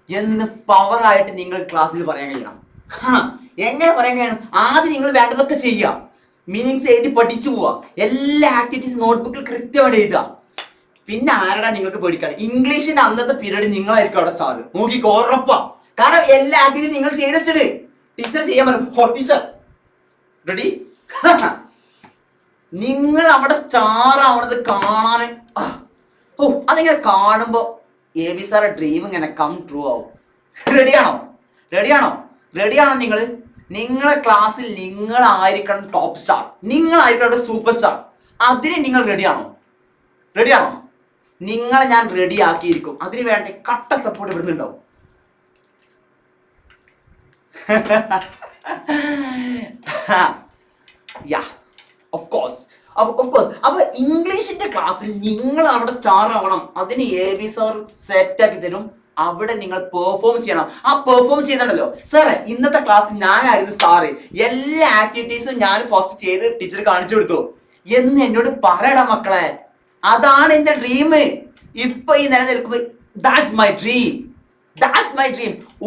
Speaker 1: എന്ന് പവറായിട്ട് നിങ്ങൾ ക്ലാസ്സിൽ പറയാൻ കഴിയണം. എങ്ങനെ പറയാൻ കഴിയണം? ആദ്യം നിങ്ങൾ വേണ്ടതൊക്കെ ചെയ്യുക, മീനിങ്സ് എഴുതി പഠിച്ചു പോവുക, എല്ലാ ആക്ടിവിറ്റീസ് നോട്ട്ബുക്കിൽ കൃത്യമായിട്ട് എഴുതുക. പിന്നെ ആരടാ നിങ്ങൾക്ക് പേടിക്കാൻ? ഇംഗ്ലീഷിന്റെ അന്നത്തെ പീരീഡ് നിങ്ങളായിരിക്കും അവിടെ സ്റ്റാർ. നോക്കിക്കോ, ഉറപ്പാ. കാരണം എല്ലാ ആക്ടിവിറ്റി നിങ്ങൾ ചെയ്തിട്ട് ടീച്ചർ ചെയ്യാൻ പറയും. Teacher ready? നിങ്ങൾ അവിടെ സ്റ്റാർ ആവണത് കാണാൻ, അതിങ്ങനെ കാണുമ്പോ എബി സാറെ ഡ്രീം ഇങ്ങനെ കം ട്രൂ ആവും. റെഡിയാണോ? നിങ്ങൾ? നിങ്ങളെ ക്ലാസ്സിൽ നിങ്ങളായിരിക്കണം ടോപ്പ് സ്റ്റാർ, നിങ്ങളായിരിക്കണം സൂപ്പർ സ്റ്റാർ. അതിന് നിങ്ങൾ റെഡിയാണോ? നിങ്ങളെ ഞാൻ റെഡി ആക്കിയിരിക്കും. അതിന് വേണ്ടി കട്ട സപ്പോർട്ട് ഇവിടുന്ന് ഉണ്ടാവും. അപ്പൊ ഇംഗ്ലീഷിന്റെ ക്ലാസ്സിൽ നിങ്ങൾ അവിടെ സ്റ്റാർ ആവണം. അതിന് എബി സാർ സെറ്റ് ആക്കി തരും. അവിടെ നിങ്ങൾ പെർഫോം ചെയ്യണം. ആ പെർഫോം ചെയ്തല്ലോ, സാറേ ഇന്നത്തെ ക്ലാസ്സിൽ ഞാനായിരുന്നു സ്റ്റാർ, എല്ലാ ആക്ടിവിറ്റീസും ഞാൻ ഫസ്റ്റ് ചെയ്ത് ടീച്ചർ കാണിച്ചു കൊടുത്തു എന്ന് എന്നോട് പറയണം മക്കളെ. അതാണ് എന്റെ ഡ്രീം. ഇപ്പൊ ഈ നിലനിൽക്കുമ്പോ ദാറ്റ്സ് മൈ ഡ്രീം.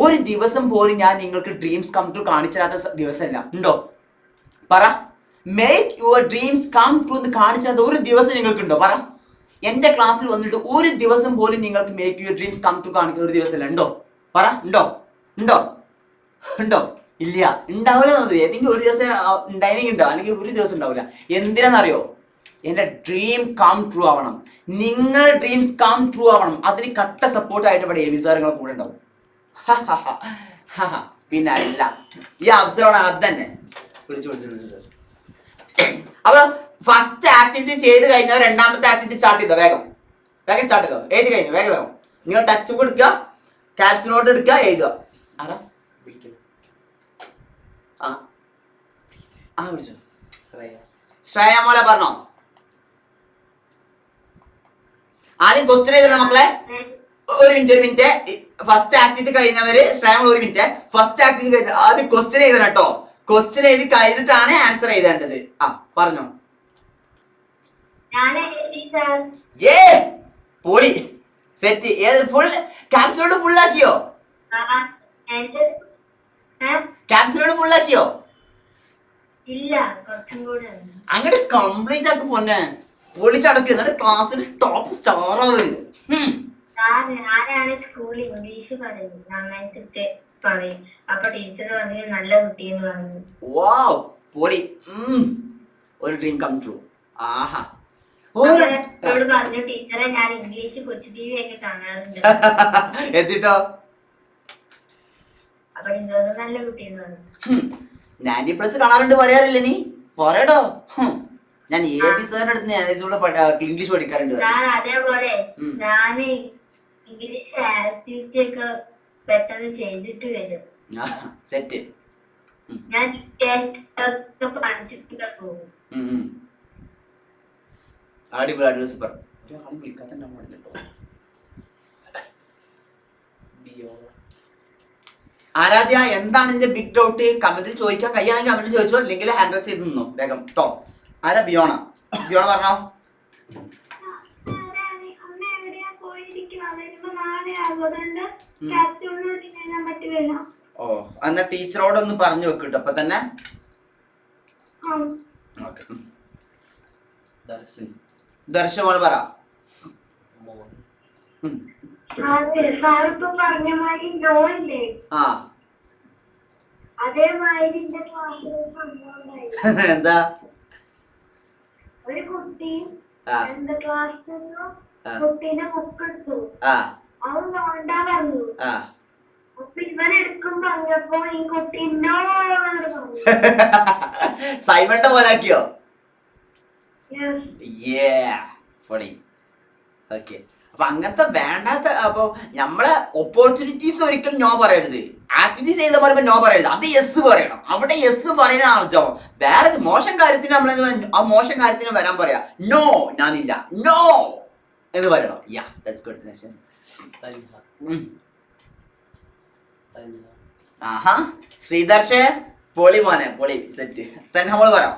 Speaker 1: ഒരു ദിവസം പോലും ഞാൻ നിങ്ങൾക്ക് ഡ്രീംസ് കം ട്രൂ കാണിച്ചാത്ത ദിവസമല്ല. ഉണ്ടോ? പറ. Make your dreams come true എന്ന് കാണിച്ചാത്ത ഒരു ദിവസം നിങ്ങൾക്കുണ്ടോ? പറ. എന്റെ ക്ലാസ്സിൽ വന്നിട്ട് ഒരു ദിവസം പോലും നിങ്ങൾക്ക് make your dreams come true കാണിക്കുന്ന ഒരു ദിവസമല്ല. ഉണ്ടോ? പറ. ഉണ്ടോ? ഇല്ല, ഉണ്ടാവില്ല. ഏതെങ്കിലും ഒരു ദിവസം ഉണ്ടായിരുന്നെങ്കിൽ ഉണ്ടോ, അല്ലെങ്കിൽ ഒരു ദിവസം ഉണ്ടാവില്ല. എന്തിനാണെന്നറിയോ? എന്റെ ഡ്രീം കം ട്രൂ ആവണം, നിങ്ങൾ ഡ്രീംസ് കം ട്രൂ ആവണം. അതിന് കട്ട സപ്പോർട്ടായിട്ട് ഇവിടെ എബി സാർ നിങ്ങളെ കൂടെ ഉണ്ടാവും. പിന്നെ അല്ല, ഈ അവസരമാണ് അത് തന്നെ. അപ്പൊ ഫസ്റ്റ് ആക്ടിവിറ്റി ചെയ്ത് കഴിഞ്ഞാൽ രണ്ടാമത്തെ ആക്ടിവിറ്റി സ്റ്റാർട്ട് ചെയ്തോ. വേഗം സ്റ്റാർട്ട് ചെയ്തോ. എഴുതി കഴിഞ്ഞു. വേഗം നിങ്ങൾ ടെക്സ്റ്റ് ബുക്ക് എടുക്കുക, ക്യാപ്സ് നോട്ട് എടുക്കുക, എഴുതുക. ആരാ വിളിച്ചോ? ശ്രേയ മോളെ പറഞ്ഞോ? ആദ്യം ക്വസ്റ്റ്യൻ എഴുതണം മക്കളെ. ഒരു മിനിറ്റ്. ഫസ്റ്റ് ആക്ടിവിറ്റി കഴിഞ്ഞവര് ശ്രേയ മോൾ ഒരു മിനിറ്റ്. ഫസ്റ്റ് ആക്ടിവിറ്റി കഴിഞ്ഞ ആദ്യം ക്വസ്റ്റ്യൻ എഴുതണം കേട്ടോ. ക്വസ്റ്റ്യൻ എഴുതി കഴിഞ്ഞിട്ടാണ് ആൻസർ എഴുതേണ്ടത്. പറഞ്ഞോ. പൊളി, സെറ്റ്. ഫുൾ ക്യാപ്സിലോട് ഫുൾ ആക്കിയോ?
Speaker 2: ഇല്ല, കുറച്ചും കൂടെ
Speaker 1: അങ്ങോട്ട് കംപ്ലീറ്റ് ആക്കി പോന്നെ. പൊളിച്ചടക്ക്. എന്നിട്ട് ക്ലാസ്സിൽ ടോപ്പ് സ്റ്റാർ ആവ്.
Speaker 2: ഞാനാണ് സ്കൂളിൽ ഇംഗ്ലീഷ് പറയും, നന്നായിട്ട് പറയും. അപ്പൊ ടീച്ചർ പറഞ്ഞു നല്ല കുട്ടിയെന്ന് പറഞ്ഞു.
Speaker 1: വാവ്, പൊളി. ഒരു ഡ്രീം കം ട്രൂ. ആഹാ.
Speaker 2: പറഞ്ഞു ടീച്ചറെ ഞാൻ ഇംഗ്ലീഷ് കൊച്ചു ടി വി ഒക്കെ കാണാറുണ്ട്.
Speaker 1: എന്നിട്ടോ?
Speaker 2: അപ്പൊ ടീച്ചർ നല്ല കുട്ടിയെന്ന് പറഞ്ഞു.
Speaker 1: 90+ കാണാറുണ്ട് പറയാറില്ല നീ? പറയടോ. ഞാൻ എബി സാറിന്റെ അടുത്ത് ഇംഗ്ലീഷ് പഠിക്കാറുണ്ട്.
Speaker 2: അതേപോലെ ഞാൻ ഇംഗ്ലീഷ് ആക്ടിവിറ്റി ഒക്കെ പെട്ടെന്ന് ചെയ്തിട്ട് വരും.
Speaker 1: സെറ്റ്.
Speaker 2: ഞാൻ ടെസ്റ്റ് ഒക്കെ പഠിച്ചിട്ട് പോകും.
Speaker 1: അടിപൊളി, സൂപ്പർ. ഒരാൾ വിളിക്കാത്ത പാടില്ലട്ടോ. ആരാധ്യ, എന്താണ് എന്റെ ബിഗ് ഡൗട്ട്? കമന്റിൽ ചോദിക്കാൻ കഴിയാണെങ്കിൽ കമന്റിൽ ചോദിച്ചോ, അല്ലെങ്കിൽ ഹാൻഡ് റൈസ് ചെയ്ത് നിന്നോ വേഗം കേട്ടോ. ആരാ? ബിയോണ പറഞ്ഞോ. ഓ, എന്നാ ടീച്ചറോടൊന്ന് പറഞ്ഞു വെക്കിട്ടോ അപ്പൊ തന്നെ. ദർശൻ മോള് പറ.
Speaker 2: അതേമാതിരി എന്റെ ക്ലാസ്സിൽ ഒരു സംഭവം ഉണ്ടായി.
Speaker 1: എന്താ?
Speaker 2: ഒരു കുട്ടി
Speaker 1: ആ
Speaker 2: എന്റെ ക്ലാസ്സിൽ നിന്ന്
Speaker 1: ആ
Speaker 2: കുട്ടീനെ ബുക്ക് എടുത്തു.
Speaker 1: ആ
Speaker 2: അവൻ വേണ്ടാ പറഞ്ഞു.
Speaker 1: ആ
Speaker 2: അപ്പൊ ഇവൻ എടുക്കും പറഞ്ഞപ്പോ ഈ കുട്ടി എന്നോട് പറഞ്ഞു.
Speaker 1: സൈമന്റെ പോലാക്കിയോ?
Speaker 2: Yes.
Speaker 1: പൊളി. ഓക്കെ, അപ്പൊ അങ്ങനത്തെ വേണ്ടാത്ത, അപ്പൊ നമ്മളെ ഓപ്പർച്യൂണിറ്റീസ് ഒരിക്കലും നോ പറയരുത്. ആക്ടിവിറ്റീസ് ചെയ്ത പറയുമ്പോ നോ പറയരുത്, അത് യെസ് പറയണം. അവിടെ യെസ് പറയുന്ന അർജം. വേറെ മോശം കാര്യത്തിന് നമ്മൾ ആ മോശം കാര്യത്തിന് വരാൻ പറയാ, നോ ഞാനില്ല, നോ എന്ന് പറയണം. Yeah that's good. ആഹാ ശ്രീദർശേ, പൊളി മോനെ, പൊളി സെറ്റ്. തന്നെ നമ്മള് പറയാം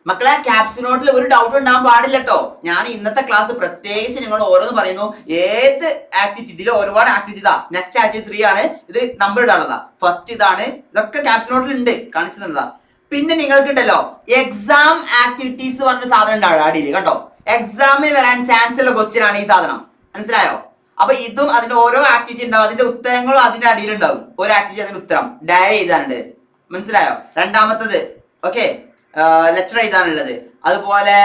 Speaker 1: മക്കളെ. ക്യാപ്സ് നോട്ടിൽ ഒരു ഡൗട്ട് ഉണ്ടാകാൻ പാടില്ല കേട്ടോ. ഞാൻ ഇന്നത്തെ ക്ലാസ് പ്രത്യേകിച്ച് നിങ്ങൾ ഓരോന്ന് പറയുന്നു. ഏത് ആക്ടിവിറ്റി, ഇതിൽ ഒരുപാട് ആക്ടിവിറ്റി ഇതാ. നെക്സ്റ്റ് ആക്ടിവിറ്റി 3 ആണ്. ഇത് നമ്പർ ഇടാനുള്ളതാ. ഫസ്റ്റ് ഇതാണ്. ഇതൊക്കെ ക്യാപ്സ് നോട്ടിൽ ഉണ്ട്, കാണിച്ചു തന്നതാ. പിന്നെ നിങ്ങൾക്ക് ഉണ്ടല്ലോ എക്സാം ആക്ടിവിറ്റീസ് പറഞ്ഞ സാധനം ഉണ്ടാവും അടിയിൽ, കണ്ടോ? എക്സാമിന് വരാൻ ചാൻസ് ഉള്ള ക്വസ്റ്റ്യൻ ആണ് ഈ സാധനം, മനസ്സിലായോ? അപ്പൊ ഇതും അതിന്റെ ഓരോ ആക്ടിവിറ്റി ഉണ്ടാവും, അതിന്റെ ഉത്തരങ്ങളും അതിന്റെ അടിയിലുണ്ടാവും. ഒരു ആക്ടിവിറ്റി അതിന്റെ ഉത്തരം ഡയറി എഴുതാനുണ്ട്, മനസ്സിലായോ? രണ്ടാമത്തത് ഓക്കെ ലെറ്റർ എഴുതാനുള്ളത്, അതുപോലെ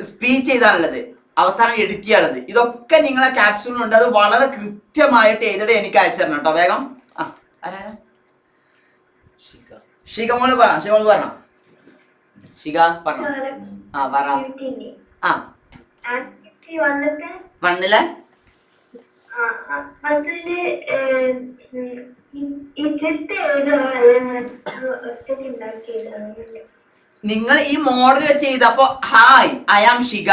Speaker 1: സ്പീച്ച് എഴുതാനുള്ളത്, അവസാനം എഡിറ്റ് ചെയ്യാനുള്ളത്. ഇതൊക്കെ നിങ്ങളെ ക്യാപ്സ്യൂളിലുണ്ട്. അത് വളരെ കൃത്യമായിട്ട് എഴുതിട്ട് എനിക്ക് അയച്ചു തരണം കേട്ടോ, വേഗം. ആരാ ഷികമോള് പറഞ്ഞ, ഷികമോള് പറഞ്ഞ, ഷിക പറഞ്ഞ. പറ. വണ്ണിലെ
Speaker 2: അതില്
Speaker 1: നിങ്ങൾ ഈ മോഡൽ വെച്ച് ചെയ്ത, അപ്പൊ hi I am Shikha,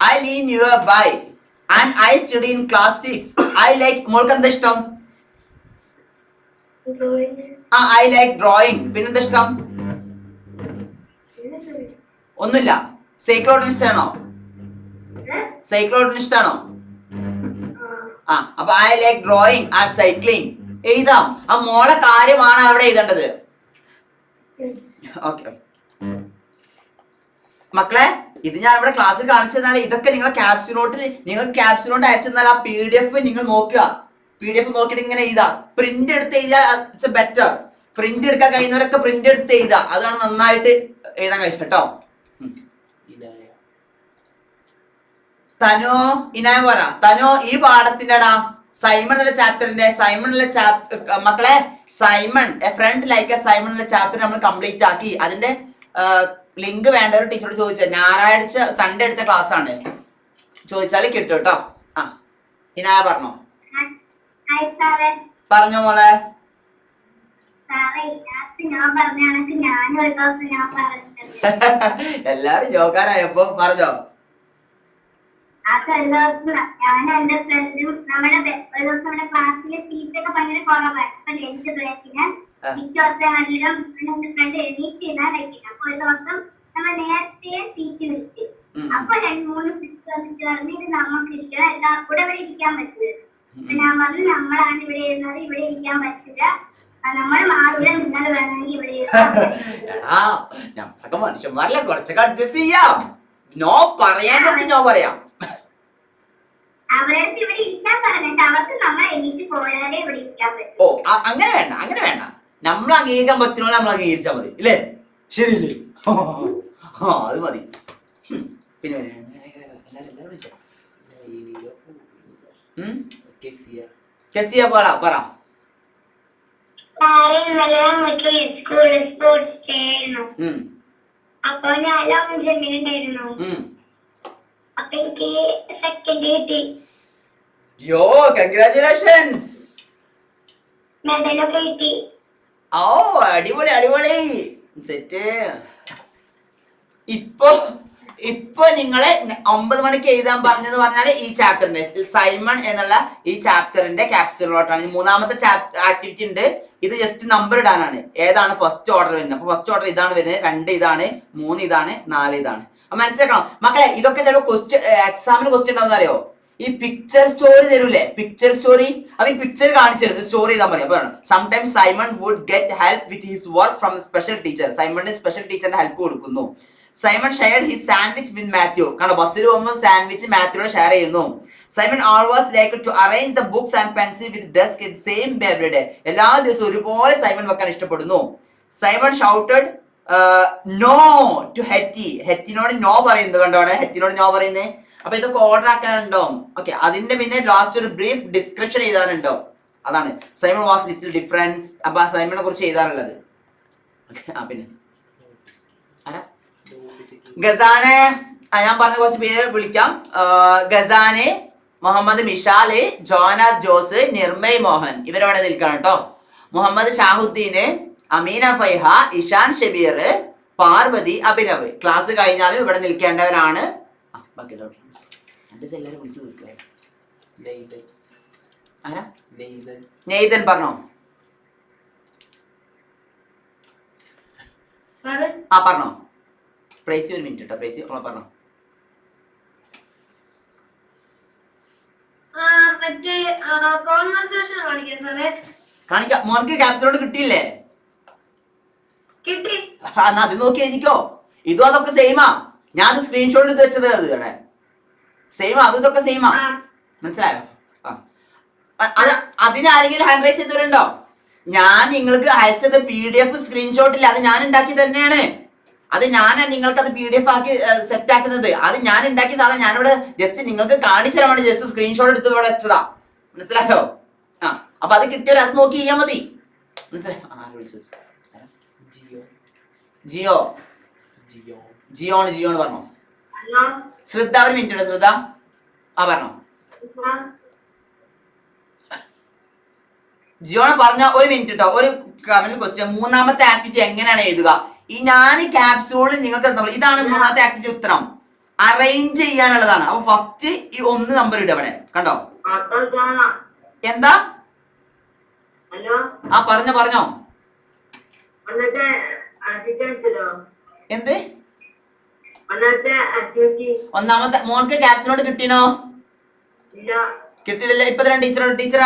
Speaker 1: I live nearby and I study in class 6. I like, മോൾക്ക് എന്താ ഇഷ്ടം? I like drawing. പിന്നെന്താ ഇഷ്ടം? ഒന്നുമില്ല. സൈക്ലോട്ടിന് ഇഷ്ടമാണോ? സൈക്ലോട്ടിന് ഇഷ്ടമാണോ? അപ്പൊ I like drawing and cycling എഴുതാം. ആ മോളെ കാര്യമാണ് അവിടെ എഴുതേണ്ടത്. ഓക്കെ മക്കളെ, ഇത് ഞാൻ ഇവിടെ ക്ലാസ്സിൽ കാണിച്ചു തന്നാൽ ഇതൊക്കെ നിങ്ങളെ ക്യാപ്സ്യൂൾ നോട്ടിൽ, നിങ്ങൾ ക്യാപ്സ്യൂൾ നോട്ട് അയച്ചു തന്നാൽ ആ PDF നിങ്ങൾ നോക്കുക. PDF നോക്കിയിട്ട് ഇങ്ങനെ എഴുതാം. പ്രിന്റ് എടുത്ത് എഴുതാ, ഇറ്റ്സ് ബെറ്റർ. പ്രിന്റ് എടുക്കാൻ കഴിയുന്നവരൊക്കെ പ്രിന്റ് എടുത്ത് എഴുതാ, അതാണ് നന്നായിട്ട് എഴുതാൻ കഴിച്ചു കേട്ടോ. തനോ, ഇനായ പറ. തനോ, ഈ പാഠത്തിന്റെ സൈമൺ എന്നുള്ള ചാപ്റ്ററിന്റെ മക്കളെ, Simon a friend like A Simon എന്നുള്ള ചാപ്റ്റർ നമ്മൾ കംപ്ലീറ്റ് ആക്കി. അതിന്റെ ലിങ്ക് വേണ്ട ഒരു ടീച്ചറോട് ചോദിച്ചാൽ, ഞായറാഴ്ച സൺഡേ എടുത്ത ക്ലാസ് ആണ്, ചോദിച്ചാൽ കിട്ടും കേട്ടോ. ഇനായ പറഞ്ഞോ. പറഞ്ഞോ മോളെ. എല്ലാരും ജോക്കാനായപ്പോ പറഞ്ഞോ.
Speaker 2: അപ്പൊ എല്ലാ ദിവസവും ഞാൻ എന്റെ ഫ്രണ്ടും നമ്മുടെ ഒരു ദിവസം നമ്മുടെ ക്ലാസ്സിലെ സീറ്റൊക്കെ ഭയങ്കര കുറവാണ്. അപ്പൊ ലഞ്ച് ബ്രേക്കിന് മിക്ക ദിവസങ്ങളിലും എന്റെ ഫ്രണ്ട് എണീറ്റ് ചെയ്താൽ വെക്കണം. അപ്പൊ ഒരു ദിവസം നമ്മൾ നേരത്തെ സീറ്റ് വിളിച്ച്, അപ്പൊ 2-3 ഫ്രണ്ട്സ് വന്നിട്ട് പറഞ്ഞു ഇത് നമുക്ക് ഇരിക്കണം, എല്ലാവർക്കും കൂടെ ഇവിടെ ഇരിക്കാൻ പറ്റില്ല. അപ്പൊ ഞാൻ പറഞ്ഞു നമ്മളാണ് ഇവിടെ ഇരുന്നത്, ഇവിടെ ഇരിക്കാൻ പറ്റില്ല, നമ്മൾ മാറില്ല, നിങ്ങൾ വേണമെങ്കിൽ ഇവിടെ
Speaker 1: ഞമ്മളൊക്കെ മനുഷ്യന്മാരല്ലേ, കുറച്ചൊക്കെ അഡ്ജസ്റ്റ് ചെയ്യാം. നോ പറയാൻ നോ പറയാം.
Speaker 2: അവരടുത്ത് ഇവിടെ ഇരിക്കാൻ പറഞ്ഞു, പക്ഷെ അവർക്ക് നമ്മൾ എണീറ്റ് പോയാലേ ഇവിടെ ഇരിക്കാൻ പറ്റും.
Speaker 1: ഓ അങ്ങനെ വേണ്ട, അങ്ങനെ വേണ്ട. നമ്മൾ അംഗീകരിക്കാൻ പറ്റുന്ന നമ്മൾ അംഗീകരിച്ചാൽ മതി, ഇല്ലേ? ശരിയല്ലേ? അത് മതി. പിന്നെ കെസിയ പറ.
Speaker 2: സ്കൂളിൽ സ്പോർട്സ് ഡേ ആയിരുന്നു. അപ്പൊ ഞാൻ ലോങ് ജമ്പിനുണ്ടായിരുന്നു. അപ്പൊ എനിക്ക് സെക്കൻഡ് കിട്ടി.
Speaker 1: യോ കൺഗ്രാറ്റുലേഷൻസ്.
Speaker 2: മെഡലൊക്കെ കിട്ടി.
Speaker 1: ഓ അടിപൊളി അടിപൊളി സെറ്റ്. ഇപ്പൊ നിങ്ങളെ 9 മണിക്ക് എഴുതാൻ പറഞ്ഞെന്ന് പറഞ്ഞാല് ഈ ചാപ്റ്ററിന്റെ സൈമൺ എന്നുള്ള ഈ ചാപ്റ്ററിന്റെ ക്യാപ്സ്യൂൾ നോട്ടാണ്. 3ാമത്തെ ആക്ടിവിറ്റി ഉണ്ട്. ഇത് ജസ്റ്റ് നമ്പർ ഇടാനാണ്, ഏതാണ് ഫസ്റ്റ് ഓർഡർ വരുന്നത്. അപ്പൊ ഫസ്റ്റ് ഓർഡർ ഇതാണ് വരുന്നത്, 2 ഇതാണ്, 3 ഇതാണ്, 4 ഇതാണ്. മനസ്സിലാക്കണം മക്കളെ. ഇതൊക്കെ ചിലപ്പോൾ എക്സാമിന് ക്വസ്റ്റ്യൻ ഉണ്ടാവുന്ന അറിയോ? ഈ പിക്ചർ സ്റ്റോറി തരൂലേ, പിക്ചർ സ്റ്റോറി. അപ്പൊ ഈ പിക്ചർ കാണിച്ചിരുന്നത് സ്റ്റോറി ചെയ്താൽ മതി. അപ്പൊ sometimes Simon would get help with his work from special teacher. സൈമണിന് സ്പെഷ്യൽ ടീച്ചറിന്റെ ഹെൽപ്പ് കൊടുക്കുന്നു. Simon shared his sandwich with Matthew. കാരണം ബസ്സിൽ പോകുമ്പോൾ സാൻഡ്വിച്ച് മാത്യുയോട് ഷെയർ ചെയ്യുന്നു. Simon always like to arrange the books and pencil with desk in same every day. എല്ലാ ദിവസവും ഒരുപോലെ സൈമൺ വെക്കാൻ ഇഷ്ടപ്പെടുന്നു. Simon shouted no to ഹെറ്റി. ഹെറ്റിനോട് no പറയുന്നു. കണ്ടോ അവിടെ ഹെറ്റിനോട് നോ പറയുന്നേ. അപ്പൊ ഇതൊക്കെ ഓർഡർ ആക്കാനുണ്ടോ? ഓക്കെ, അതിന്റെ പിന്നെ ലാസ്റ്റ് ഒരു ബ്രീഫ് ഡിസ്ക്രിപ്ഷൻ എഴുതാനുണ്ടോ? അതാണ് സൈമൺ വാസ് ലിറ്റിൽ ഡിഫറെന്റ്. അപ്പൊ സൈമണിനെ കുറിച്ച് എഴുതാനുള്ളത്. പിന്നെ ഗസാനെ, ഞാൻ പറഞ്ഞ കുറച്ച് പേര് വിളിക്കാം. ഗസാനെ, മുഹമ്മദ് മിഷാല്, ജോനാഥ് ജോസ്, നിർമ്മയ് മോഹൻ, ഇവരവിടെ നിൽക്കണം കേട്ടോ. മുഹമ്മദ് ഷാഹുദ്ദീന്, അമീന ഫൈഹ, ഇഷാൻ ഷബീർ, പാർവതി, അഭിനവ്. ക്ലാസ് കഴിഞ്ഞാലും ഇവിടെ നിൽക്കേണ്ടവരാണ്. എല്ലാരും വിളിച്ചു നെയ്തൻ പറഞ്ഞോ? ആ പറഞ്ഞോ. പ്രൈസി ഒരു മിനിറ്റ് കേട്ടോ. പ്രൈസി പറഞ്ഞോ. കാണിക്കാം. മോർക്ക് ക്യാപ്സിലോട്ട് കിട്ടിയില്ലേ? എന്നാ അത് നോക്കി എഴുതിക്കോ. ഇതും അതൊക്കെ സെയിമാ. ഞാൻ അത് സ്ക്രീൻഷോട്ട് എടുത്ത് വെച്ചത്. അത് ഇവിടെ സെയിമാ. അതും ഇതൊക്കെ സെയിമാ. മനസ്സിലായോ? അത് അതിനാരെങ്കിലും ഹാൻഡ് റൈസ് ചെയ്തവരുണ്ടോ? ഞാൻ നിങ്ങൾക്ക് അയച്ചത് PDF സ്ക്രീൻഷോട്ടില്ല. അത് ഞാൻ ഉണ്ടാക്കി തന്നെയാണ്. അത് ഞാൻ നിങ്ങൾക്ക് അത് PDF ആക്കി സെറ്റ് ആക്കുന്നത്. അത് ഞാൻ ഉണ്ടാക്കിയ സാധനം ഞാനിവിടെ ജസ്റ്റ് നിങ്ങൾക്ക് കാണിച്ചു തരാൻ വേണ്ടി ജസ്റ്റ് സ്ക്രീൻഷോട്ട് എടുത്ത് ഇവിടെ വെച്ചതാ. മനസ്സിലായോ? ആ, അപ്പൊ അത് കിട്ടിയാൽ അത് നോക്കി ചെയ്യാൻ മതി. മനസ്സിലായോ? ആരെ വിളിച്ചു? ജിയോ ജിയോണ് പറഞ്ഞോ. ശ്രദ്ധ ഒരു മിനിറ്റ്. ശ്രദ്ധ ആ പറഞ്ഞോ. ജിയോണ് പറഞ്ഞ ഒരു മിനിറ്റ് കേട്ടോ. ഒരു കമന്റ് ക്വസ്റ്റ്യൻ. മൂന്നാമത്തെ ആക്ടിവിറ്റി എങ്ങനെയാണ് എഴുതുക? ഈ ഞാൻ ക്യാപ്സ്യൂളിൽ നിങ്ങൾക്ക് എന്താ പറയുക, ഇതാണ് മൂന്നാമത്തെ ആക്ടിവിറ്റി ഉത്തരം. അറേഞ്ച് ചെയ്യാനുള്ളതാണ്. അപ്പൊ ഫസ്റ്റ് ഈ 1 നമ്പർ ഇടുക അവിടെ. കണ്ടോ? എന്താ? ആ പറഞ്ഞോ. എന്ത്? ഒന്നാമത്തെ മോൾക്ക് ക്യാപ്സ്യൂളോട് കിട്ടിയോ? കിട്ടിയില്ല. ഇപ്പൊ തന്നെ ടീച്ചർ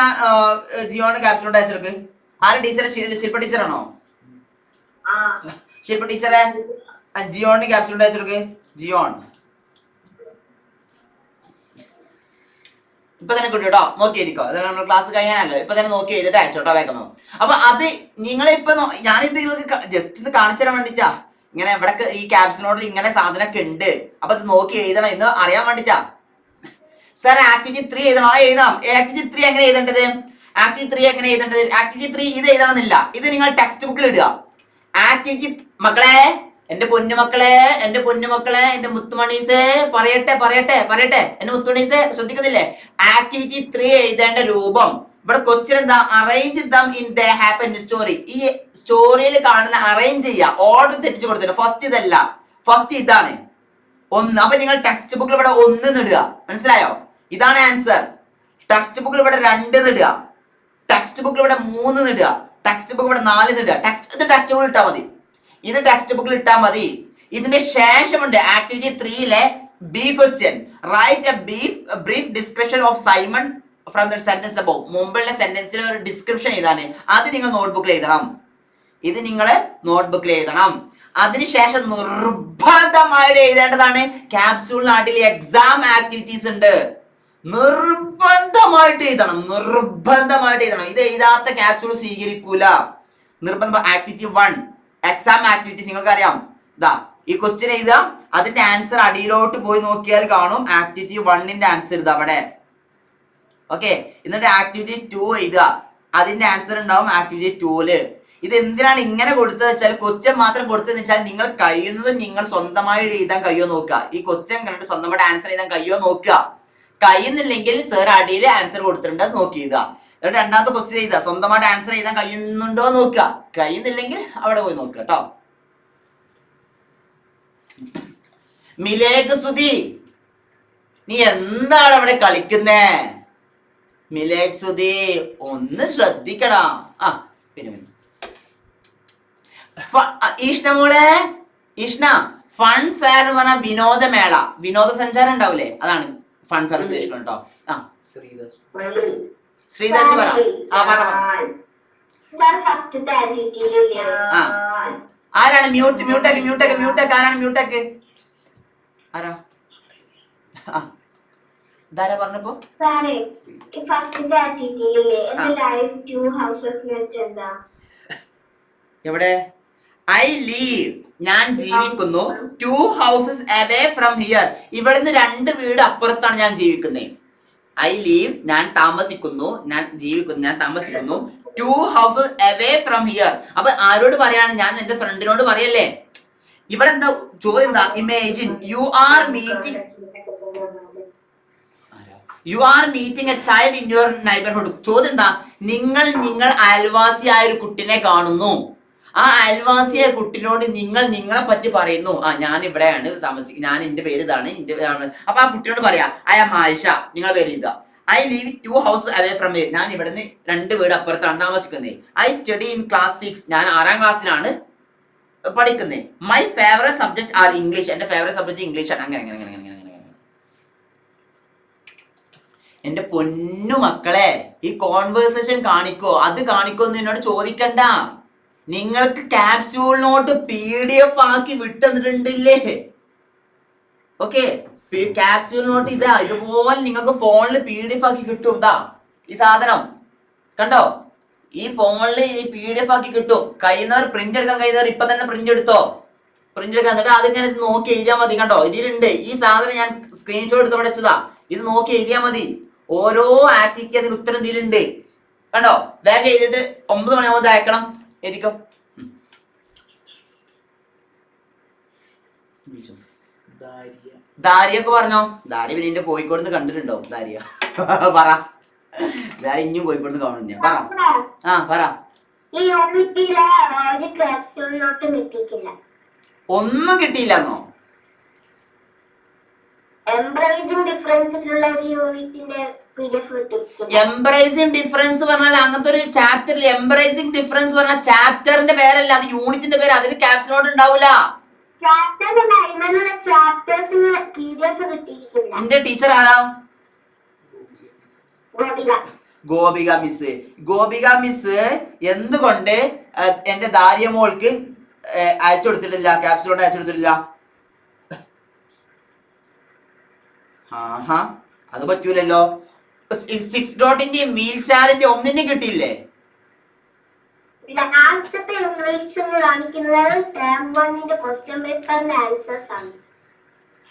Speaker 1: ജിയോണ് ക്യാപ്സ്യൂളോട് അയച്ചെടുക്ക്. ആര് ടീച്ചറെ? ശില്പ ടീച്ചറാണോ? ശില്പ ടീച്ചറെ ജിയോണിന് ക്യാപ്സ്യൂളോട് അയച്ചെടുക്ക്. ജിയോൺ ഇപ്പൊ തന്നെ കിട്ടും കേട്ടോ. നോക്കി എഴുതിക്കോ. അത് നമ്മൾ ക്ലാസ് കഴിയാനല്ലോ. ഇപ്പൊ തന്നെ നോക്കി എഴുതിട്ട് അയച്ചോട്ടോ വേഗം. അപ്പൊ അത് നിങ്ങളിപ്പോ ഞാനിത് നിങ്ങൾക്ക് ജസ്റ്റ് ഇത് കാണിച്ചു തരാൻ വേണ്ടിട്ടാ. ഇങ്ങനെ ഇവിടെ ഈ ക്യാപ്സ്യൂളോട് ഇങ്ങനെ സാധനമൊക്കെ ഉണ്ട്. അപ്പൊ ഇത് നോക്കി എഴുതണം എന്ന് അറിയാൻ വേണ്ടിട്ടാ. സർ ആക്ടിവിറ്റി 3 എഴുതണം. ആ എഴുതണം. ആക്ടിവിറ്റി 3 എങ്ങനെ എഴുതേണ്ടത്? ആക്ടിവിറ്റി 3 എങ്ങനെ എഴുതേണ്ടത്? ആക്ടിവിറ്റി 3 ഇത് എഴുതണമെന്നില്ല. ഇത് നിങ്ങൾ ടെക്സ്റ്റ് ബുക്കിൽ ഇടുക. ആക്ടിവിറ്റി മക്കളെ, എന്റെ പൊന്നുമക്കളെ, എന്റെ മുത്തുമണീസ്, പറയട്ടെ എന്റെ മുത്തുമണീസ് ശ്രദ്ധിക്കുന്നില്ലേ? ആക്ടിവിറ്റി 3 എഴുതേണ്ട രൂപം ഇവിടെ ക്വസ്റ്റ്യൻ എന്താ? Arrange them in the happen story. ഈ സ്റ്റോറിയിൽ കാണുന്ന അറേഞ്ച് ചെയ്യുക. ഓർഡർ തെറ്റിച്ച് കൊടുത്തില്ല. ഫസ്റ്റ് ഇതല്ല, ഫസ്റ്റ് ഇതാണ് 1. അപ്പൊ നിങ്ങൾ ടെക്സ്റ്റ് ബുക്കിൽ ഇവിടെ 1 ഇടുക. മനസ്സിലായോ? ഇതാണ് ആൻസർ. ടെക്സ്റ്റ് ബുക്കിൽ ഇവിടെ 2 ഇടുക. ടെക്സ്റ്റ് ബുക്കിൽ ഇവിടെ 3 ഇടുക. ടെക്സ്റ്റ് ബുക്ക് ഇവിടെ 4 ഇടുക. ടെക്സ്റ്റ് ബുക്കിൽ ഇട്ടാൽ മതി. ഇത് ടെക്സ്റ്റ് ബുക്കിൽ ഇട്ടാൽ മതി. ഇതിന്റെ ശേഷമുണ്ട് ആക്ടിവിറ്റി 3-ലെ B question. Write a brief description of Simon from the sentence above. മുമ്പുള്ള സെന്റൻസിലെ ഒരു ഡിസ്ക്രിപ്ഷൻ എഴുതാണ്. അത് നിങ്ങൾ നോട്ട്ബുക്കിൽ എഴുതണം. അതിനുശേഷം നിർബന്ധമായിട്ട് എഴുതേണ്ടതാണ് ക്യാപ്സ്യൂൾ നാട്ടിൽ എക്സാം ആക്ടിവിറ്റീസ് ഉണ്ട്. നിർബന്ധമായിട്ട് എഴുതണം. ഇത് എഴുതാത്ത ക്യാപ്സ്യൂൾ സ്വീകരിക്കൂല. നിർബന്ധം. ആക്ടിവിറ്റി 1 എക്സാം ആക്ടിവിറ്റീസ് നിങ്ങൾക്ക് അറിയാം. ഇതാ ഈ ക്വസ്റ്റ്യൻ എഴുതുക. അതിന്റെ ആൻസർ അടിയിലോട്ട് പോയി നോക്കിയാൽ കാണും. ആക്ടിവിറ്റി 1ന്റെ ആൻസർ ഇത് അവിടെ. ഓക്കെ, എന്നിട്ട് ആക്ടിവിറ്റി 2 എഴുതുക. അതിന്റെ ആൻസർ ഉണ്ടാവും ആക്ടിവിറ്റി 2-ല്. ഇത് എന്തിനാണ് ഇങ്ങനെ കൊടുത്തത് വെച്ചാൽ, ക്വസ്റ്റ്യൻ മാത്രം കൊടുത്തതെന്ന് വെച്ചാൽ നിങ്ങൾ കഴിയുന്നതും നിങ്ങൾ സ്വന്തമായി എഴുതാൻ കഴിയോ നോക്കുക. ഈ ക്വസ്റ്റ്യൻ കണ്ടിട്ട് സ്വന്തമായിട്ട് ആൻസർ എഴുതാൻ കഴിയോ നോക്കുക. കഴിയുന്നില്ലെങ്കിൽ സർ അടിയിൽ ആൻസർ കൊടുത്തിട്ടുണ്ട്, നോക്കി എഴുതുക. എന്നിട്ട് രണ്ടാമത്തെ ക്വസ്റ്റ്യൻ എഴുതുക. സ്വന്തമായിട്ട് ആൻസർ എഴുതാൻ കഴിയുന്നുണ്ടോ നോക്കുക. കഴിയുന്നില്ലെങ്കിൽ അവിടെ പോയി നോക്കുക കേട്ടോ. മിലേക്ക് സുധി, നീ എന്താണ് അവിടെ കളിക്കുന്നേ? മിലേക്ക് സുധി ഒന്ന് ശ്രദ്ധിക്കടാ. ആ പിന്നെ ഈഷ്ണ മോളെ, ഈഷ്ണ ഫൺ ഫെയർ എന്ന് പറഞ്ഞ വിനോദമേള, വിനോദസഞ്ചാരം ഉണ്ടാവില്ലേ, അതാണ് ഫൺഫെയർ ഉദ്ദേശിക്കണം കേട്ടോ. ആ
Speaker 3: ശ്രീദർശ്
Speaker 1: ശ്രീദർശ് പറ. ആ പറ. ആരാണ് മ്യൂട്ടാക്ക് ആരാണ് മ്യൂട്ടാക്ക്? ആരാ? ഇതാരാ പറഞ്ഞപ്പോ? എവിടെ? ഐ ലീവ് ഞാൻ ജീവിക്കുന്നു 2 houses away from here. ഇവിടുന്ന് 2 വീട് അപ്പുറത്താണ് ഞാൻ ജീവിക്കുന്നത്. ഐ ലീവ് ഞാൻ താമസിക്കുന്നു, ഞാൻ 2 houses away from here. അപ്പൊ ആരോട് പറയാണ്? ഞാൻ എന്റെ ഫ്രണ്ടിനോട് പറയല്ലേ. ഇവിടെ എന്താ ചോദ്യം? എന്താ? Imagine U are meeting A child in your neighbourhood. ചോദ്യം എന്താ? നിങ്ങൾ അയൽവാസിയായ ഒരു കുട്ടിനെ കാണുന്നു. ആ അയൽവാസിയായ കുട്ടിനോട് നിങ്ങളെ പറ്റി പറയുന്നു. ഞാൻ ഇവിടെയാണ് താമസിക്കുന്നത്, ഞാൻ എന്റെ പേര് ഇതാണ്. അപ്പൊ ആ കുട്ടിനോട് പറയാ ഐ ആം ആയിഷ, നിങ്ങളെ പേര് ഇതാ. I leave 2 houses away from here. ഞാൻ ഇവിടുന്ന് 2 വീട് അപ്പുറത്താണ് താമസിക്കുന്നത്. I study in class 6. ഞാൻ 6ാം ക്ലാസ്സിലാണ് പഠിക്കുന്നത്. My favourite subject are English. എന്റെ ഫേവറേറ്റ് സബ്ജക്ട് ഇംഗ്ലീഷ് ആണ്. അങ്ങനെ. എന്റെ പൊന്നു മക്കളെ, ഈ കോൺവേഴ്സേഷൻ കാണിക്കോ എന്ന് എന്നോട് ചോദിക്കണ്ട. നിങ്ങൾക്ക് ക്യാപ്സ്യൂൾ നോട്ട് PDF ആക്കി വിട്ടുതന്നിട്ടുണ്ടില്ലേ? ഓക്കെ, ക്യാപ്സ്യൂൾ നോട്ട് ഇതാ, ഇതുപോലെ നിങ്ങൾക്ക് ഫോണിൽ PDF ആക്കി കിട്ടും. ഇതാ ഈ സാധനം കണ്ടോ? ഈ ഫോണിൽ ഈ PDF ആക്കി കിട്ടും. കഴിയുന്നവർ പ്രിന്റ് എടുക്കാൻ കഴിയുന്നവർ ഇപ്പൊ തന്നെ പ്രിന്റ് എടുക്കാൻ എന്നിട്ട് അതിങ്ങനെ നോക്കി എഴുതിയാൽ മതി. കണ്ടോ, ഇതിലുണ്ട് ഈ സാധനം. ഞാൻ സ്ക്രീൻഷോട്ട് എടുത്ത് വെച്ചതാ. ഇത് നോക്കി എഴുതിയാൽ മതി. ഓരോ ആക്ടിവിറ്റി അതിന് ഉത്തരം ഇതിലുണ്ട്. കണ്ടോ? വേഗം എഴുതിയിട്ട് 9 മണിയാകുമ്പോൾ അയക്കണം. എഴുതിക്കോ. ദാരിയൊക്കെ പറഞ്ഞോ. ദാരി പിന്നെ എന്റെ കോഴിക്കോട് നിന്ന് കണ്ടിട്ടുണ്ടോ? ദാരിയ പറ. വേറെ ഇനിയും കോഴിക്കോട് നിന്ന് കാണുന്നു. പറ. പറ. ഒന്നും കിട്ടിയില്ലെന്നോ? എംബ്രേസിംഗ് ഡിഫറൻസ് പറഞ്ഞാൽ അങ്ങനത്തെ ഒരു ചാപ്റ്ററിൽ എംബ്രേസിംഗ് ഡിഫറൻസ് പറഞ്ഞ ചാപ്റ്ററിന്റെ പേരല്ല, അത് യൂണിറ്റിന്റെ പേര്. അതിന് ക്യാപ്ഷൻ നോട്ട് ഉണ്ടാവില്ല. എന്റെ ടീച്ചർ ആരാ? ഗോപിക മിസ് എന്തുകൊണ്ട് എന്റെ ദാരിയ മോൾക്ക് അയച്ചു കൊടുത്തിട്ടില്ല? ക്യാപ്ഷൻ നോട്ട് അയച്ചു കൊടുത്തിട്ടില്ല? അത് പറ്റൂലല്ലോ. 6 ഡോട്ടിന്റെയും വീൽ ചാറിന്റെ ഒന്നിനും കിട്ടിയില്ലേ?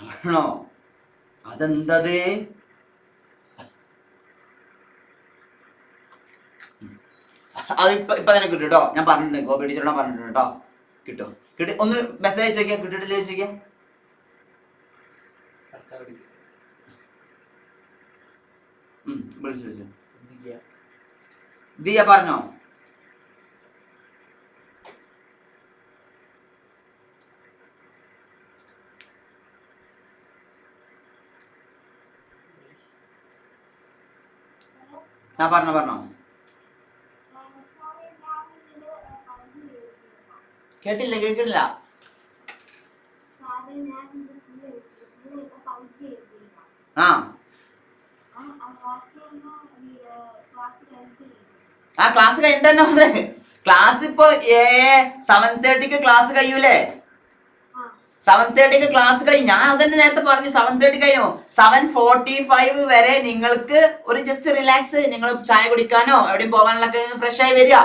Speaker 1: ആണോ? അതെന്തത്? അത് ഇപ്പൊ തന്നെ കിട്ടും കേട്ടോ. ഞാൻ പറഞ്ഞിട്ടുണ്ട്, ഗോപി ടീച്ചറോട് പറഞ്ഞിട്ടുണ്ട് കേട്ടോ. കിട്ടും. ഒന്ന് മെസ്സേജ് അയച്ചു നോക്കിയാ. കിട്ടിയിട്ടില്ല ചോദിക്കാ. വിളിച്ചു ദിയ പറഞ്ഞോ? പറഞ്ഞോ. കേട്ടില്ല. ക്ലാസ് കഴിഞ്ഞിട്ട് പറഞ്ഞേ. ക്ലാസ് ഇപ്പൊ 7:30 ക്ലാസ് കഴിയൂലേ? 7:30 ക്ലാസ് കഴിഞ്ഞു. ഞാൻ അതന്നെ നേരത്തെ പറഞ്ഞു. 7:30 കഴിഞ്ഞു. 7:45 വരെ നിങ്ങൾക്ക് ഒരു ജസ്റ്റ് റിലാക്സ്. നിങ്ങൾ ചായ കുടിക്കാനോ എവിടെയും പോകാനൊക്കെ ഫ്രഷ് ആയി വരിക.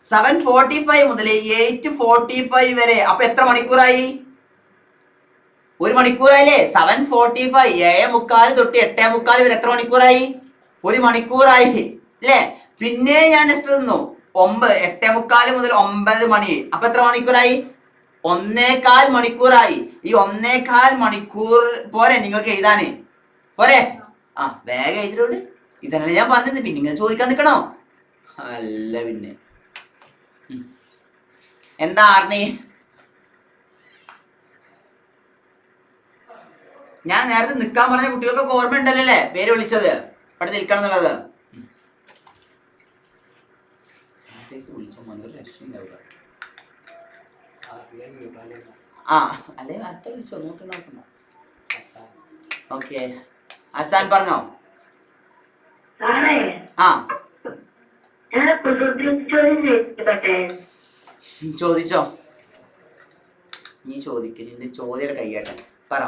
Speaker 1: 7:45 മുതൽ 8:45 വരെ. അപ്പൊ എത്ര മണിക്കൂറായി? 1 മണിക്കൂറായില്ലേ? 7:45 7:45 തൊട്ട് 8:45 വരെ എത്ര മണിക്കൂറായി? 1 മണിക്കൂറായി അല്ലേ? പിന്നെ ഞാൻ നെക്സ്റ്റ് തന്നു 8:45 മുതൽ 9 മണി. അപ്പൊ എത്ര മണിക്കൂറായി? 1.25 മണിക്കൂറായി. ഈ 1.25 മണിക്കൂർ പോരെ നിങ്ങൾക്ക് എഴുതാന്? പോരെ? വേഗം എഴുതിയോട്. ഇതല്ലേ ഞാൻ പറഞ്ഞത്. പിന്നെ നിങ്ങൾ ചോദിക്കാൻ നിൽക്കണോ? അല്ല പിന്നെ എന്താ ആർണി? ഞാൻ നേരത്തെ നിൽക്കാൻ പറഞ്ഞ കുട്ടികൾക്കൊക്കെ ഓർമ്മ ഉണ്ടല്ലേ പേര് വിളിച്ചത്? അവിടെ നിൽക്കണം എന്നുള്ളത്. അല്ലെങ്കിൽ അടുത്ത വിളിച്ചോ? നോക്കണ്ട. ഓക്കെ, അസാൻ പറഞ്ഞോ.
Speaker 3: സാറേ
Speaker 1: ആ
Speaker 3: ഞാൻ ചോദിച്ചോട്ടെ?
Speaker 1: ചോദിച്ചോ. നീ ചോദിക്കലിന്റെ ചോദ്യം കൈയ്യട്ടെ. പറ.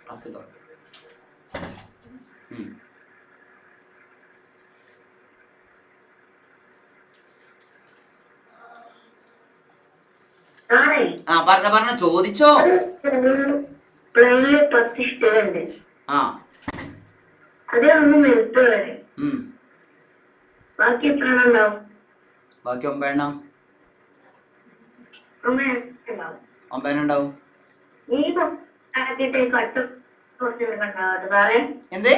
Speaker 1: ക്ലാസ് തുറ.
Speaker 3: സാറേ
Speaker 1: ആ പറഞ്ഞ ചോദിച്ചോ.
Speaker 3: പ്ലെയിനില് 10 ഇഷ്ടമുണ്ട്.
Speaker 1: ആ
Speaker 3: അത് ഒന്ന് നിർത്ത് വരെ. ബാക്കി എത്ര ഉണ്ടാവും?
Speaker 1: ബാക്കി 9 എണ്ണം. 9 ഉണ്ടാവും.
Speaker 3: നീ ആക്കിയിട്ട് കട്ട് ക്വസ്റ്റ്യൻ കണ്ടാവട്ടെ സാറേ.
Speaker 1: എന്ത്?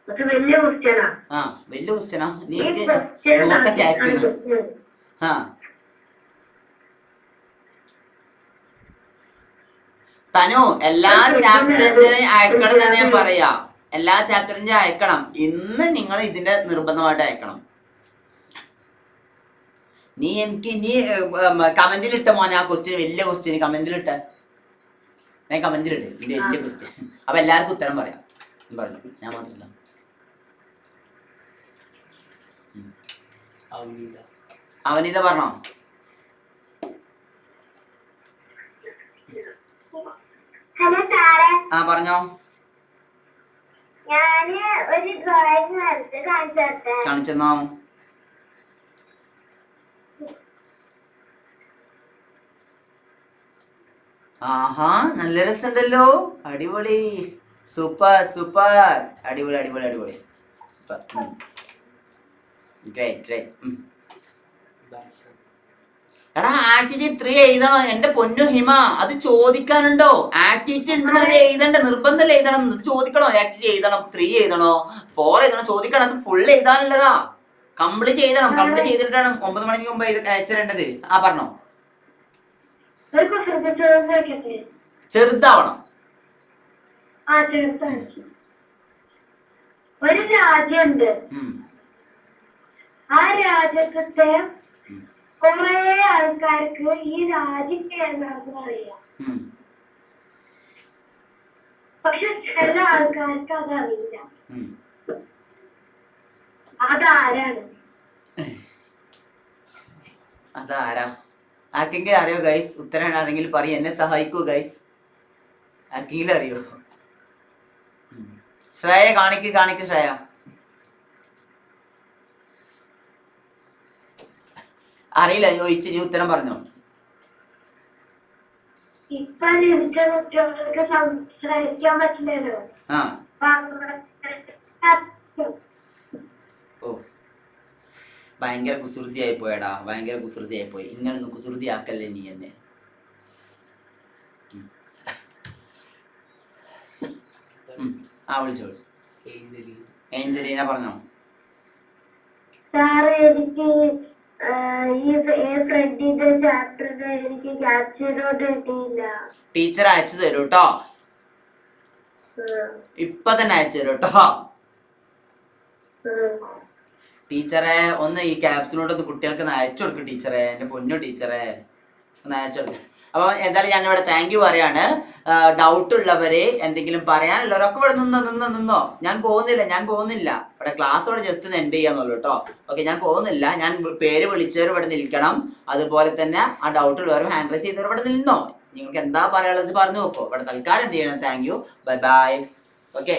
Speaker 3: അത് വലിയ ക്വസ്റ്റ്യനാ.
Speaker 1: ആ വലിയ ക്വസ്റ്റ്യനാ. നീ
Speaker 3: ഈ ക്വസ്റ്റ്യൻ
Speaker 1: ആ തനു എല്ലാ ചാപ്റ്ററിന്റെയും അയക്കണം തന്നെ ഞാൻ പറയാ. എല്ലാ ചാപ്റ്ററിന്റെയും അയക്കണം. ഇന്ന് നിങ്ങൾ ഇതിന്റെ നിർബന്ധമായിട്ട് അയക്കണം. നീ എനിക്ക് നീ കമന്റിൽ ഇട്ട മോനെ ആ ക്വസ്റ്റ്യൻ, വലിയ ക്വസ്റ്റ്യൻ കമന്റിൽ ഇട്ട. ഞാൻ കമന്റിൽ ഇട്ട് ഇതിന്റെ വലിയ ക്വസ്റ്റ്യൻ. അപ്പൊ എല്ലാവർക്കും ഉത്തരം പറയാം. പറഞ്ഞു ഞാൻ മാത്രല്ല. അവനിത പറഞ്ഞോ.
Speaker 2: ഹലോ സാറേ.
Speaker 1: ആ പറഞ്ഞോ.
Speaker 2: ഞാന് ഒരു ഡ്രോയിങ് വരച്ച് കാണിച്ചോട്ടെ?
Speaker 1: കാണിച്ചെന്നോ. ആഹാ നല്ല രസമുണ്ടല്ലോ. അടിപൊളി. Super super. അടിപൊളി അടിപൊളി അടിപൊളി. സൂപ്പർ. Great great. എടാ ആക്ടിവിറ്റി 3 എഴുതണോ എന്റെ പൊന്നു ഹിമ? അത് ചോദിക്കാനുണ്ടോ? ആക്ടിവിറ്റി ഉണ്ടെന്ന് അത് എഴുതണ്ട. നിർബന്ധമല്ല എഴുതണം. ഇത് ചോദിക്കണോ? ആക്ടിവിറ്റി എഴുതണം, 3 എഴുതണോ, 4 എഴുതണം, ചോദിക്കണം. അത് ഫുൾ എഴുതാനുള്ളതാ. കംപ്ലീറ്റ് എഴുതണം. കംപ്ലീറ്റ് ചെയ്തിട്ടാണ് 9 മണിക്ക് മുമ്പ് അയച്ചിടേണ്ടത്. ആ പറഞ്ഞോ. ചെറുതാവണം.
Speaker 3: ഒരു രാജ്യമുണ്ട്. ആ രാജ്യത്തെ കുറെ ആൾക്കാർക്ക് ഈ രാജ്യം ഏതാണെന്ന് അറിയാം. പക്ഷെ ചില ആൾക്കാർക്ക് അതറിയില്ല. അതാരാണ്?
Speaker 1: അതാരാ? ആർക്കെങ്കിലും അറിയോ ഗൈസ്? ഉത്തരം ആരെങ്കിലും പറയും. എന്നെ സഹായിക്കൂ ഗൈസ്. ആർക്കെങ്കിലും അറിയോ? ശ്രേയ കാണിക്ക് ശ്രേയ. അറിയില്ല ചോദിച്ചു. നീ ഉത്തരം പറഞ്ഞോ.
Speaker 3: ഇപ്പൊ ലഭിച്ച കുട്ടികൾക്ക് സംസാരിക്കാൻ പറ്റില്ലല്ലോ.
Speaker 1: ഓ ഭയങ്കര കുസൃതിയായി പോയടാ. ഭയങ്കര കുസൃതിയായി പോയി. ഇങ്ങനൊന്നും കുസൃതി ആക്കല്ലേ നീ എന്നെ. ആ വിളിച്ചോ. ഏഞ്ചലീന പറഞ്ഞോ.
Speaker 3: സാറ് എനിക്ക് ഈ ഫ്രണ്ടിന്റെ ചാപ്റ്ററിന് എനിക്ക് ക്യാപ്ചറോട് കിട്ടിയില്ല.
Speaker 1: ടീച്ചർ അയച്ചു തരൂ കേട്ടോ. ഇപ്പൊ തന്നെ അയച്ചു തരൂ കേട്ടോ. ടീച്ചറെ ഒന്ന് ഈ ക്യാപ്സിനോട് ഒന്ന് കുട്ടികൾക്ക് അയച്ചു കൊടുക്കും ടീച്ചറെ. എന്റെ പൊന്നു ടീച്ചറെ ഒന്ന് അയച്ചു കൊടുക്കും. അപ്പൊ എന്തായാലും ഞാനിവിടെ താങ്ക് യു പറയാണ്. ഡൗട്ട് ഉള്ളവര് എന്തെങ്കിലും പറയാനുള്ളവരൊക്കെ ഇവിടെ നിന്നോ. ഞാൻ പോകുന്നില്ല. ഇവിടെ ക്ലാസ് ഇവിടെ ജസ്റ്റ് ഒന്ന് എൻഡ് ചെയ്യാന്നുള്ളൂ കേട്ടോ. ഓക്കെ ഞാൻ പോകുന്നില്ല. ഞാൻ പേര് വിളിച്ചവർ ഇവിടെ നിൽക്കണം. അതുപോലെ തന്നെ ആ ഡൗട്ട് ഉള്ളവരും ഹാൻഡ് റൈസ് ചെയ്തവർ ഇവിടെ നിന്നോ. നിങ്ങൾക്ക് എന്താ പറയാനുള്ളത് പറഞ്ഞു നോക്കോ. ഇവിടെ തൽക്കാലം എന്ത് ചെയ്യണം. Thank you. Bye bye. Okay.